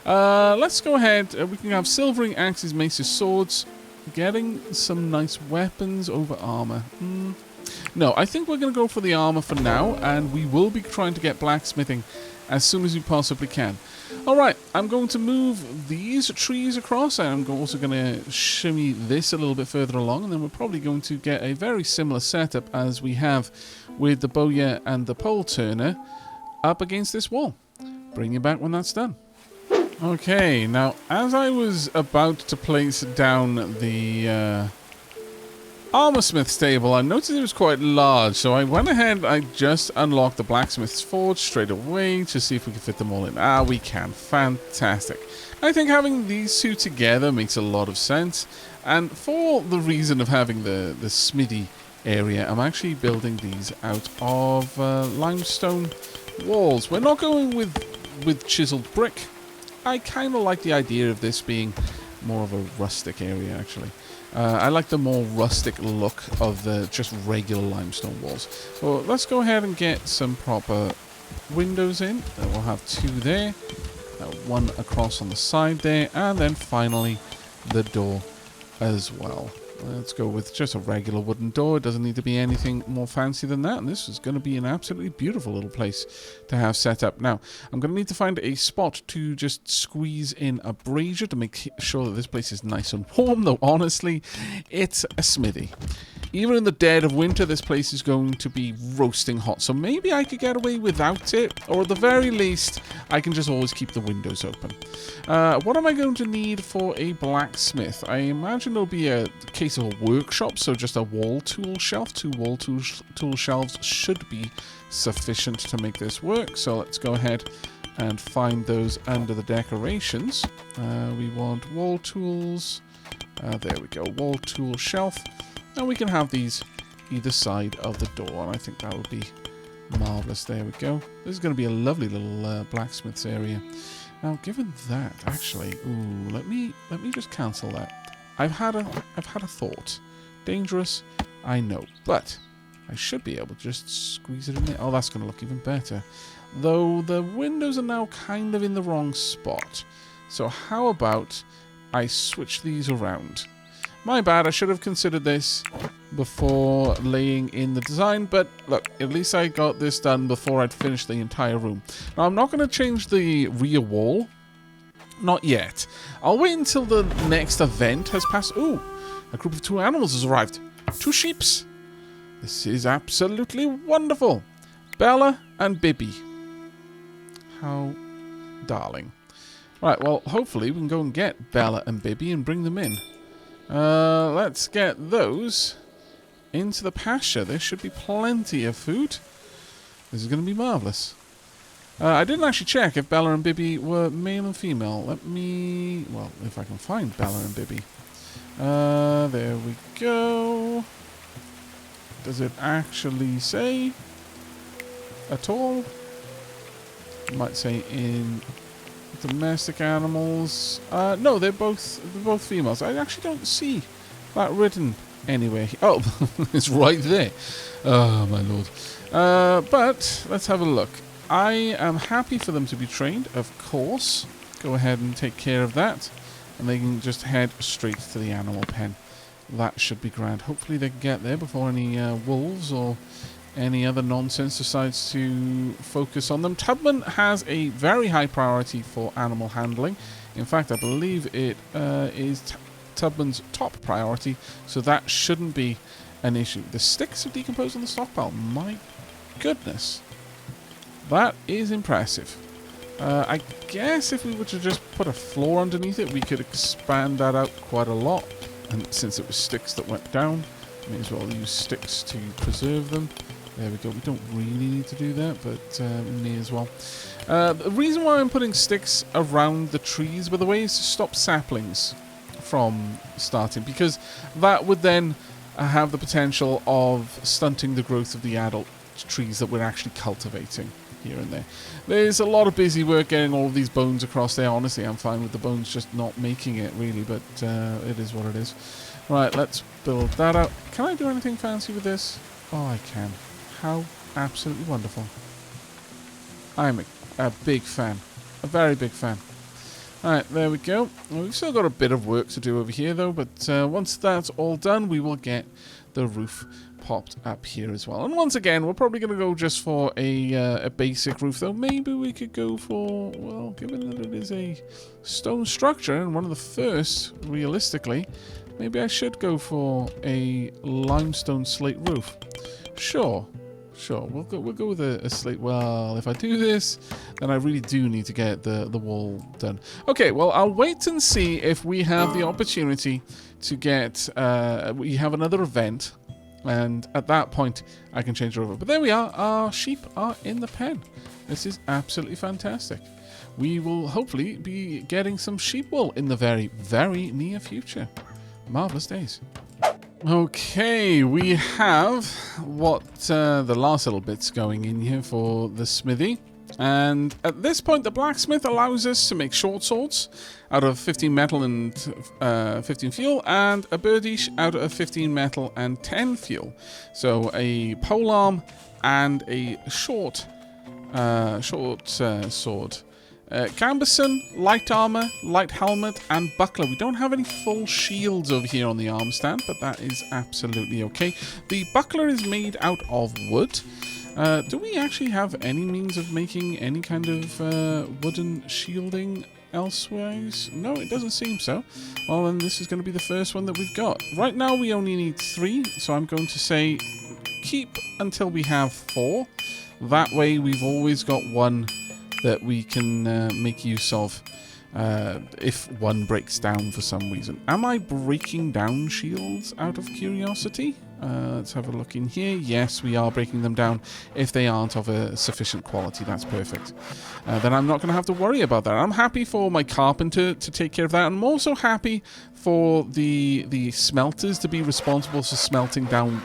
Let's go ahead. We can have silvering axes, maces, swords. Getting some nice weapons over armor. No, I think we're going to go for the armor for now, and we will be trying to get blacksmithing as soon as we possibly can. Alright, I'm going to move these trees across, and I'm also going to shimmy this a little bit further along, and then we're probably going to get a very similar setup as we have with the bowyer and the pole turner up against this wall. Bring you back when that's done. Okay, now as I was about to place down the armorsmith stable, I noticed it was quite large, so I went ahead, I just unlocked the blacksmith's forge straight away to see if we could fit them all in. Ah, we can. Fantastic. I think having these two together makes a lot of sense, and for the reason of having the smithy area, I'm actually building these out of limestone walls. We're not going with chiseled brick. I kind of like the idea of this being more of a rustic area, actually. I like the more rustic look of the just regular limestone walls. So let's go ahead and get some proper windows in. We'll have two there, one across on the side there, and then finally the door as well. Let's go with just a regular wooden door. It doesn't need to be anything more fancy than that. And this is going to be an absolutely beautiful little place to have set up. Now, I'm going to need to find a spot to just squeeze in a brazier to make sure that this place is nice and warm. Though, honestly, it's a smithy. Even in the dead of winter, this place is going to be roasting hot. So maybe I could get away without it. Or at the very least, I can just always keep the windows open. What am I going to need for a blacksmith? I imagine it'll be a case of a workshop. So just a wall tool shelf. 2 wall tool shelves should be sufficient to make this work. So let's go ahead and find those under the decorations. We want wall tools. There we go. Wall tool shelf. And we can have these either side of the door, and I think that would be marvellous. There we go. This is going to be a lovely little blacksmith's area. Now, given that, actually, ooh, let me just cancel that. I've had a thought. Dangerous, I know, but I should be able to just squeeze it in there. Oh, that's going to look even better. Though the windows are now kind of in the wrong spot. So how about I switch these around? My bad, I should have considered this before laying in the design, but look, at least I got this done before I'd finished the entire room. Now, I'm not going to change the rear wall. Not yet. I'll wait until the next event has passed. Ooh, a group of 2 animals has arrived. 2 sheeps. This is absolutely wonderful. Bella and Bibby. How darling. Right, well, hopefully we can go and get Bella and Bibby and bring them in. Let's get those into the pasture. There should be plenty of food. This is going to be marvellous. I didn't actually check if Bella and Bibby were male and female. Let me... well, if I can find Bella and Bibby. There we go. Does it actually say at all? It might say in... domestic animals. No, they're both females. I actually don't see that written anywhere. Oh, it's right there. Oh, my lord. But let's have a look. I am happy for them to be trained, of course. Go ahead and take care of that. And they can just head straight to the animal pen. That should be grand. Hopefully they can get there before any wolves or any other nonsense decides to focus on them. Tubman has a very high priority for animal handling. In fact, I believe it is Tubman's top priority, so that shouldn't be an issue. The sticks have decomposed on the stockpile. My goodness. That is impressive. I guess if we were to just put a floor underneath it, we could expand that out quite a lot. And since it was sticks that went down, may as well use sticks to preserve them. There we go. We don't really need to do that, but we may as well. The reason why I'm putting sticks around the trees, by the way, is to stop saplings from starting, because that would then have the potential of stunting the growth of the adult trees that we're actually cultivating here and there. There's a lot of busy work getting all of these bones across there. Honestly, I'm fine with the bones just not making it, really, but it is what it is. Right, let's build that up. Can I do anything fancy with this? Oh, I can. How absolutely wonderful. I'm a big fan. A very big fan. Alright, there we go. Well, we've still got a bit of work to do over here, though, but once that's all done, we will get the roof popped up here as well. And once again, we're probably going to go just for a basic roof, though. Maybe we could go for, well, given that it is a stone structure, and one of the first, realistically, maybe I should go for a limestone slate roof. Sure. Sure, we'll go with a slate. Well, if I do this, then I really do need to get the wall done. Okay, well, I'll wait and see if we have the opportunity to get... we have another event, and at that point, I can change it over. But there we are. Our sheep are in the pen. This is absolutely fantastic. We will hopefully be getting some sheep wool in the very, very near future. Marvelous days. Okay, we have what the last little bits going in here for the smithy. And at this point, the blacksmith allows us to make short swords out of 15 metal and 15 fuel, and a birdish out of 15 metal and 10 fuel. So a polearm and a short sword. Gambeson, light armor, light helmet, and buckler. We don't have any full shields over here on the arm stand, but that is absolutely okay. The buckler is made out of wood. Do we actually have any means of making any kind of wooden shielding elsewhere? No, it doesn't seem so. Well, then this is going to be the first one that we've got. Right now we only need 3, so I'm going to say keep until we have 4. That way we've always got one that we can make use of if one breaks down for some reason. Am I breaking down shields out of curiosity? Let's have a look in here. Yes, we are breaking them down. If they aren't of a sufficient quality, that's perfect. Then I'm not going to have to worry about that. I'm happy for my carpenter to take care of that. I'm also happy for the smelters to be responsible for smelting down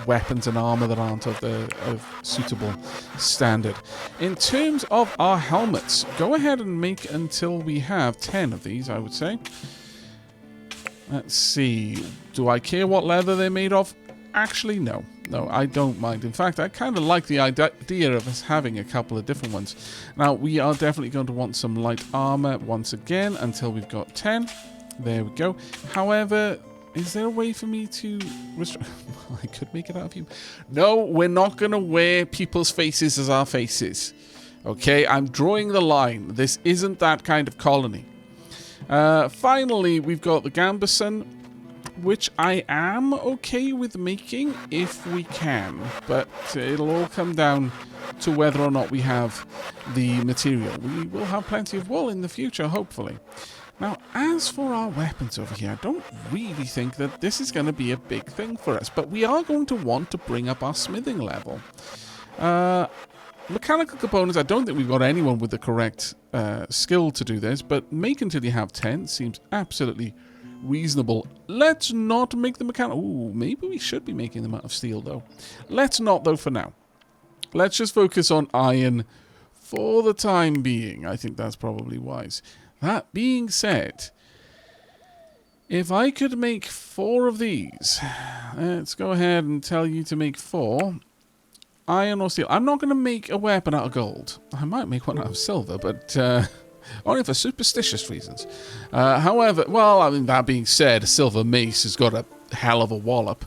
weapons and armor that aren't of suitable standard. In terms of our helmets, go ahead and make until we have 10 of these, I would say. Let's see. Do I care what leather they're made of? Actually, no. No, I don't mind. In fact, I kind of like the idea of us having a couple of different ones. Now, we are definitely going to want some light armor once again until we've got 10. There we go. However, is there a way for me to... I could make it out of you. No, we're not going to wear people's faces as our faces. Okay, I'm drawing the line. This isn't that kind of colony. Finally, we've got the Gambeson, which I am okay with making if we can, but it'll all come down to whether or not we have the material. We will have plenty of wool in the future, hopefully. Now, as for our weapons over here, I don't really think that this is going to be a big thing for us, but we are going to want to bring up our smithing level. Mechanical components, I don't think we've got anyone with the correct skill to do this, but make until you have 10 seems absolutely reasonable. Let's not make the mechanical... Ooh, maybe we should be making them out of steel, though. Let's not, though, for now. Let's just focus on iron for the time being. I think that's probably wise. That being said, if I could make 4 of these, let's go ahead and tell you to make 4. Iron or steel. I'm not going to make a weapon out of gold. I might make one out of silver, but only for superstitious reasons. However, well, I mean, that being said, a silver mace has got a hell of a wallop.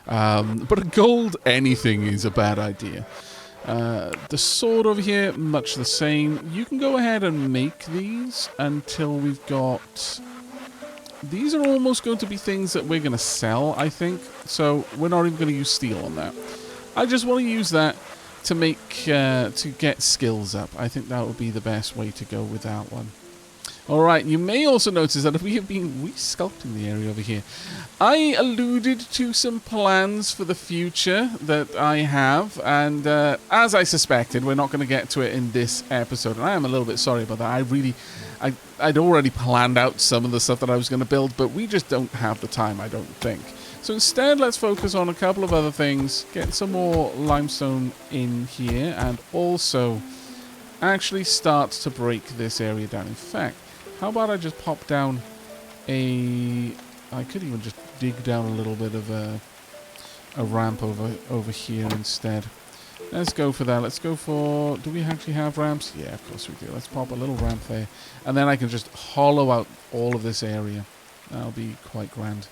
But a gold anything is a bad idea. The sword over here, much the same. You can go ahead and make these until we've got... These are almost going to be things that we're going to sell, I think. So we're not even going to use steel on that. I just want to use that to make to get skills up. I think that would be the best way to go with that one. Alright, you may also notice that we have been resculpting the area over here. I alluded to some plans for the future that I have, and as I suspected, we're not going to get to it in this episode, and I am a little bit sorry about that. I'd already planned out some of the stuff that I was going to build, but we just don't have the time, I don't think. So instead, let's focus on a couple of other things, get some more limestone in here, and also actually start to break this area down. In fact, how about I just pop down I could even just dig down a little bit of a ramp over here instead. Let's go for that. Let's go for... Do we actually have ramps? Yeah, of course we do. Let's pop a little ramp there. And then I can just hollow out all of this area. That'll be quite grand.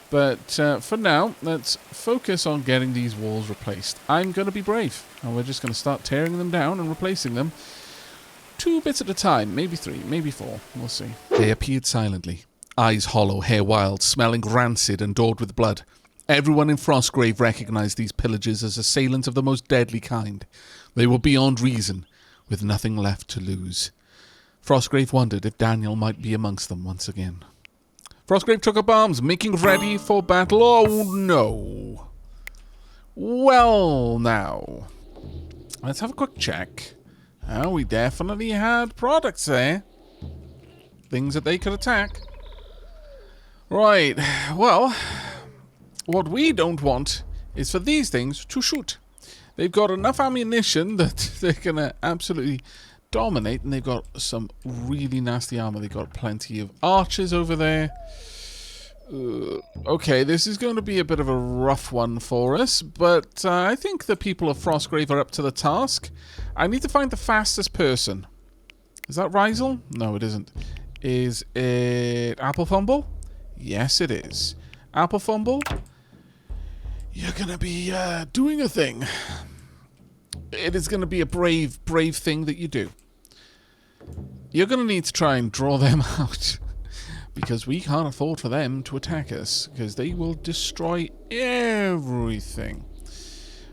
But for now, let's focus on getting these walls replaced. I'm going to be brave. And we're just going to start tearing them down and replacing them. 2 bits at a time. Maybe 3. Maybe 4. We'll see. They appeared silently. Eyes hollow, hair wild, smelling rancid and daubed with blood. Everyone in Frostgrave recognized these pillagers as assailants of the most deadly kind. They were beyond reason, with nothing left to lose. Frostgrave wondered if Daniel might be amongst them once again. Frostgrave took up arms, making ready for battle. Oh no! Well now, let's have a quick check. We definitely had products there. Things that they could attack. Right, well... What we don't want is for these things to shoot. They've got enough ammunition that they're going to absolutely dominate, and they've got some really nasty armor. They've got plenty of archers over there. Okay, this is going to be a bit of a rough one for us, but I think the people of Frostgrave are up to the task. I need to find the fastest person. Is that Rizel? No, it isn't. Is it Apple Fumble? Yes, it is. Apple Fumble? You're going to be doing a thing. It is going to be a brave thing that you do. You're going to need to try and draw them out. Because we can't afford for them to attack us. Because they will destroy everything.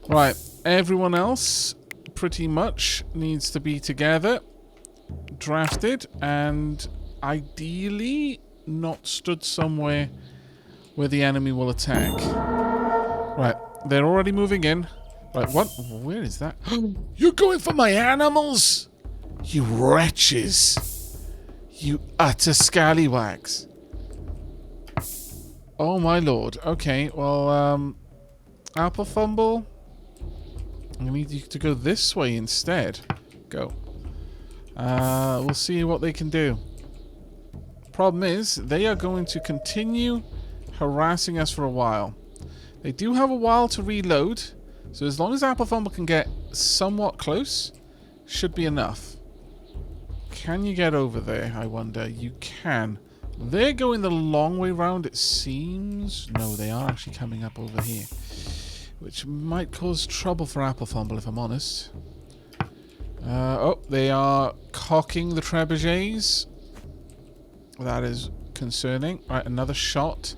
Right. Everyone else pretty much needs to be together. Drafted. And ideally not stood somewhere where the enemy will attack. Right, they're already moving in. Right, what? Where is that? You're going for my animals? You wretches. You utter scallywags. Oh my lord. Okay, well, Apple Fumble. I need you to go this way instead. Go. We'll see what they can do. Problem is, they are going to continue harassing us for a while. They do have a while to reload, so as long as Apple Fumble can get somewhat close, should be enough. Can you get over there, I wonder? You can. They're going the long way round, it seems. No, they are actually coming up over here, which might cause trouble for Apple Fumble, if I'm honest. Oh, they are cocking the trebuchets. That is concerning. Right, another shot.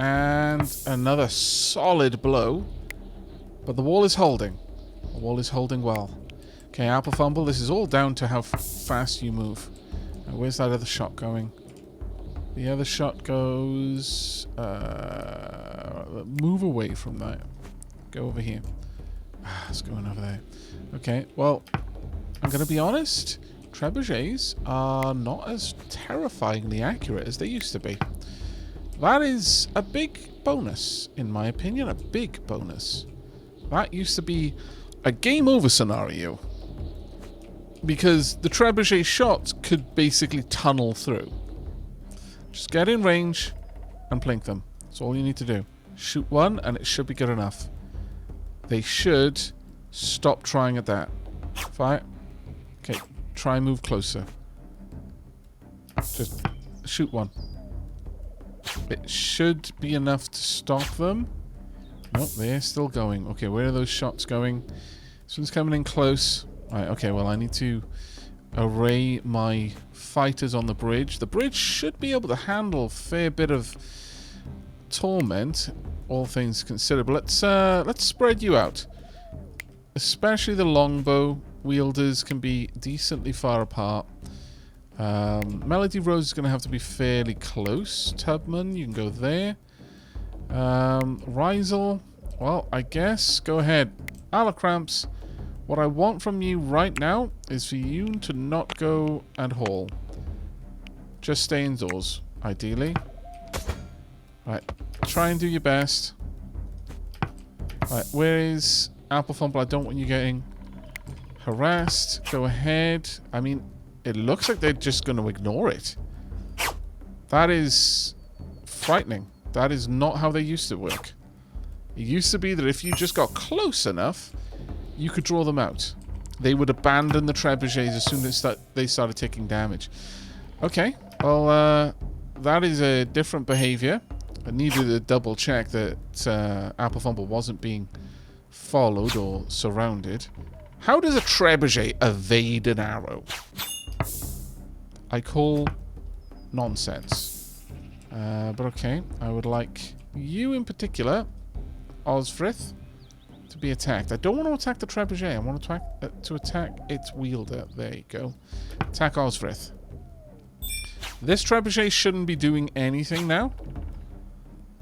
And another solid blow. But the wall is holding. The wall is holding well. Okay, Apple Fumble, this is all down to how fast you move. Where's that other shot going? The other shot goes... move away from that. Go over here. It's going over there. Okay, well, I'm going to be honest. Trebuchets are not as terrifyingly accurate as they used to be. That is a big bonus, in my opinion. A big bonus. That used to be a game over scenario. Because the trebuchet shots could basically tunnel through. Just get in range and plink them. That's all you need to do. Shoot one and it should be good enough. They should stop trying at that. Fire. Okay, try and move closer. Just shoot one. It should be enough to stop them. Nope, they're still going. Okay, where are those shots going? This one's coming in close. Right, okay, well, I need to array my fighters on the bridge. The bridge should be able to handle a fair bit of torment, all things considered. But let's spread you out. Especially the longbow wielders can be decently far apart. Melody Rose is going to have to be fairly close. Tubman, you can go there. Rizel, well, I guess. Go ahead. Alacramps, what I want from you right now is for you to not go and haul. Just stay indoors, ideally. Right, try and do your best. Right, where is Apple Fumble? I don't want you getting harassed. Go ahead. I mean... It looks like they're just going to ignore it. That is frightening. That is not how they used to work. It used to be that if you just got close enough, you could draw them out. They would abandon the trebuchets as soon as they started taking damage. Okay, well, that is a different behavior. I needed to double check that Apple Fumble wasn't being followed or surrounded. How does a trebuchet evade an arrow? I call nonsense. But okay, I would like you in particular, Osfrith, to be attacked. I don't want to attack the trebuchet. I want to attack its wielder. There you go. Attack Osfrith. This trebuchet shouldn't be doing anything now.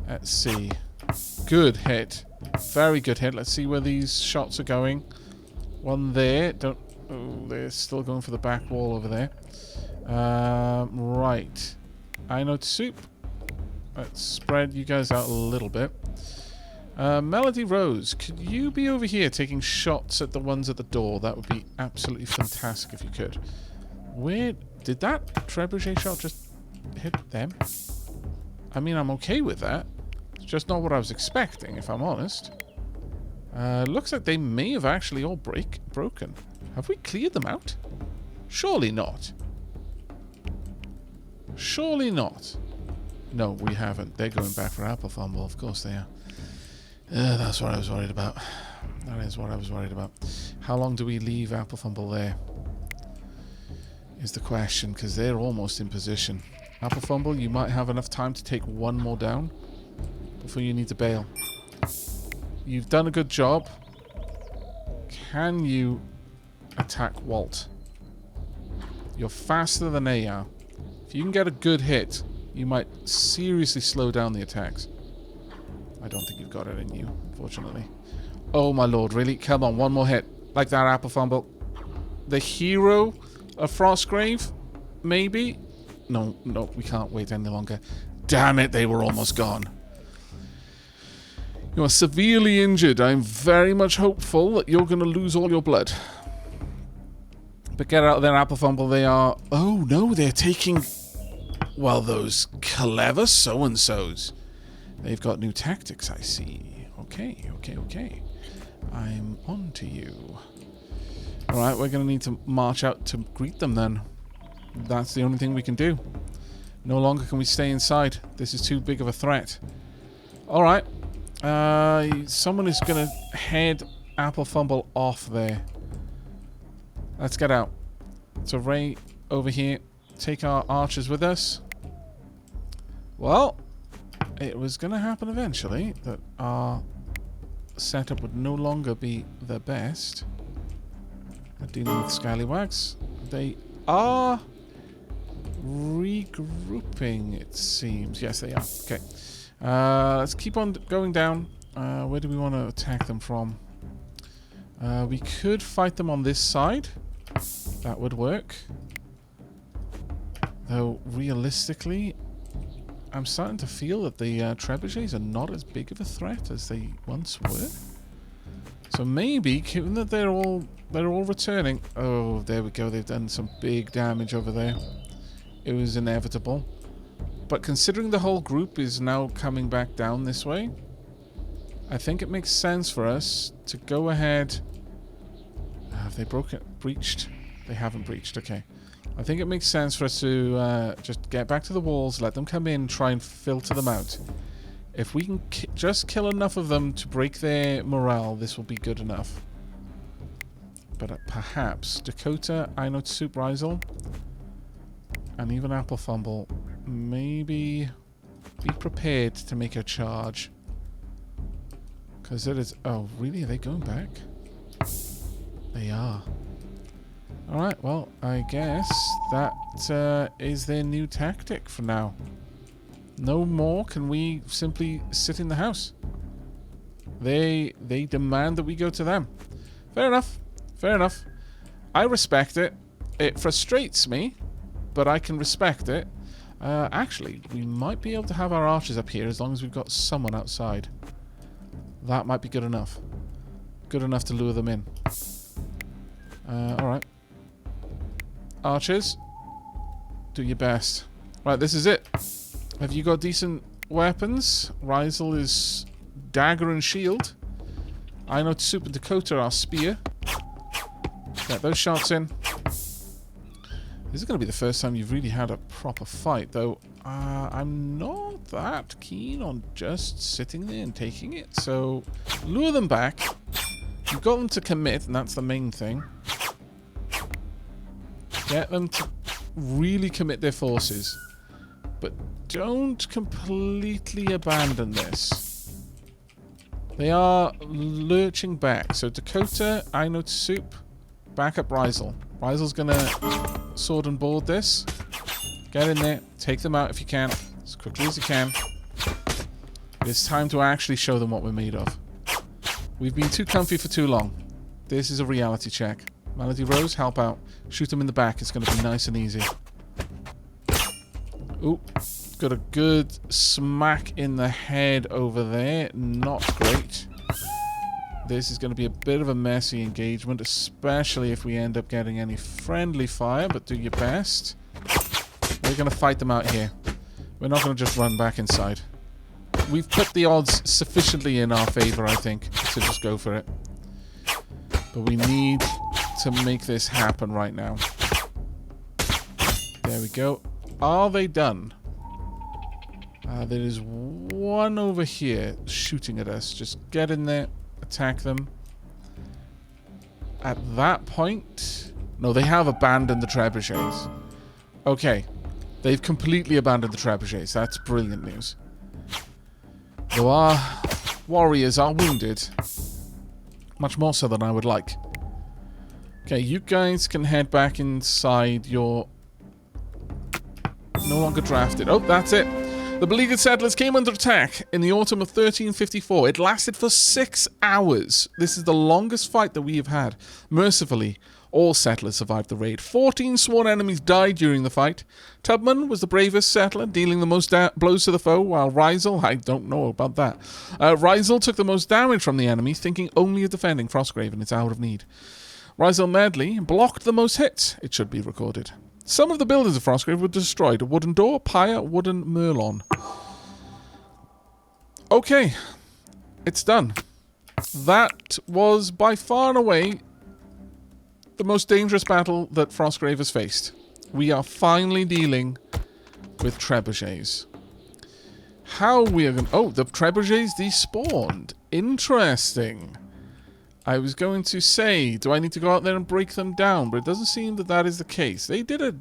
Let's see. Good hit. Very good hit. Let's see where these shots are going. One there. Don't. Oh, they're still going for the back wall over there. Right. I know soup. Let's spread you guys out a little bit. Melody Rose, could you be over here taking shots at the ones at the door? That would be absolutely fantastic if you could. Where did that trebuchet shot just hit them? I mean, I'm okay with that. It's just not what I was expecting, if I'm honest. Looks like they may have actually all broken. Have we cleared them out? Surely not. Surely not. No, we haven't. They're going back for Apple Fumble. Of course they are. That's what I was worried about. That is what I was worried about. How long do we leave Apple Fumble there? Is the question, because they're almost in position. Apple Fumble, you might have enough time to take one more down before you need to bail. You've done a good job. Can you attack Walt? You're faster than they are. If you can get a good hit, you might seriously slow down the attacks. I don't think you've got it in you, unfortunately. Oh my lord, really? Come on, one more hit. Like that, Apple Fumble. The hero of Frostgrave? Maybe? No, we can't wait any longer. Damn it, they were almost gone. You are severely injured. I'm very much hopeful that you're going to lose all your blood. But get out of there, Apple Fumble. They are... Oh no, they're taking... Well, those clever so-and-sos. They've got new tactics, I see. Okay. I'm on to you. Alright, we're going to need to march out to greet them then. That's the only thing we can do. No longer can we stay inside. This is too big of a threat. Alright. Someone is going to head Apple Fumble off there. Let's get out. So Ray, over here. Take our archers with us. Well, it was going to happen eventually that our setup would no longer be the best at dealing with scallywags. They are regrouping, it seems. Yes, they are. Okay. Let's keep on going down. Where do we want to attack them from? We could fight them on this side. That would work. Though, realistically, I'm starting to feel that the trebuchets are not as big of a threat as they once were. So maybe, given that they're all returning... Oh, there we go. They've done some big damage over there. It was inevitable. But considering the whole group is now coming back down this way, I think it makes sense for us to go ahead... Have they breached? They haven't breached. Okay. I think it makes sense for us to just get back to the walls, let them come in, try and filter them out. If we can just kill enough of them to break their morale, this will be good enough. But perhaps Dakota, I know Soup Rizel, and even Apple Fumble, maybe be prepared to make a charge. Because it is... Oh, really? Are they going back? They are. Alright, well, I guess that is their new tactic for now. No more can we simply sit in the house. They demand that we go to them. Fair enough. Fair enough. I respect it. It frustrates me, but I can respect it. Actually, we might be able to have our archers up here as long as we've got someone outside. That might be good enough. Good enough to lure them in. Alright. Archers, do your best. Right, this is it. Have you got decent weapons? Rizel is dagger and shield. I know Soup and Dakota are spear. Get those shots in. This is going to be the first time you've really had a proper fight, though. I'm not that keen on just sitting there and taking it, so lure them back. You've got them to commit, and that's the main thing. Get them to really commit their forces. But don't completely abandon this. They are lurching back. So Dakota, I know Soup, back up Rizel. Rizel's gonna sword and board this. Get in there, take them out if you can, as quickly as you can. It's time to actually show them what we're made of. We've been too comfy for too long. This is a reality check. Melody Rose, help out. Shoot them in the back, it's gonna be nice and easy. Ooh, got a good smack in the head over there. Not great. This is going to be a bit of a messy engagement, especially if we end up getting any friendly fire, but do your best. We're going to fight them out here. We're not going to just run back inside. We've put the odds sufficiently in our favor, I think, to just go for it. But we need to make this happen right now. There we go. Are they done? There is one over here shooting at us. Just get in there. Attack them. At that point... No, they have abandoned the trebuchets. Okay. They've completely abandoned the trebuchets. That's brilliant news. Though our warriors are wounded. Much more so than I would like. Okay, you guys can head back inside your... No longer drafted. Oh, that's it. The beleaguered settlers came under attack in the autumn of 1354. It lasted for 6 hours. This is the longest fight that we have had. Mercifully, all settlers survived the raid. 14 sworn enemies died during the fight. Tubman was the bravest settler, dealing the most blows to the foe, while Rizel, I don't know about that. Rizel took the most damage from the enemy, thinking only of defending Frostgrave in its hour of need. Rizel Medley blocked the most hits, it should be recorded. Some of the buildings of Frostgrave were destroyed. A wooden door, pyre, wooden merlon. Okay. It's done. That was by far and away the most dangerous battle that Frostgrave has faced. We are finally dealing with trebuchets. How we are going... Oh, the trebuchets despawned. Interesting. I was going to say, do I need to go out there and break them down? But it doesn't seem that that is the case. They did a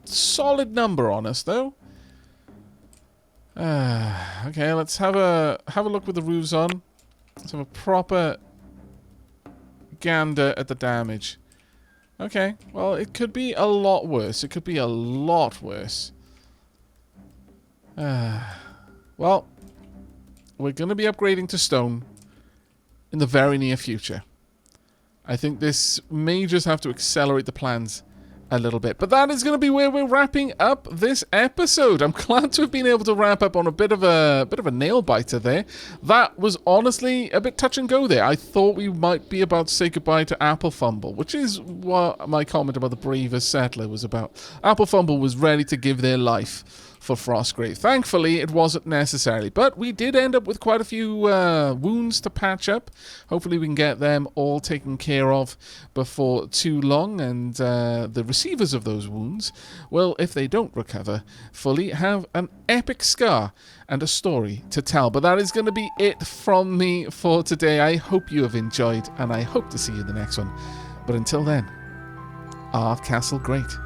solid number on us, though. Okay, let's have a look with the roofs on. Let's have a proper gander at the damage. Okay, well, it could be a lot worse. It could be a lot worse. Well, we're going to be upgrading to stone in the very near future. I think this may just have to accelerate the plans a little bit. But that is going to be where we're wrapping up this episode. I'm glad to have been able to wrap up on a bit of a nail biter there. That was honestly a bit touch and go there. I thought we might be about to say goodbye to Apple Fumble, which is what my comment about the bravest settler was about. Apple Fumble was ready to give their life for Frostgrave. Thankfully, it wasn't necessary, but we did end up with quite a few wounds to patch up. Hopefully, we can get them all taken care of before too long, and the receivers of those wounds will, if they don't recover fully, have an epic scar and a story to tell. But that is going to be it from me for today. I hope you have enjoyed, and I hope to see you in the next one. But until then, Castle Great.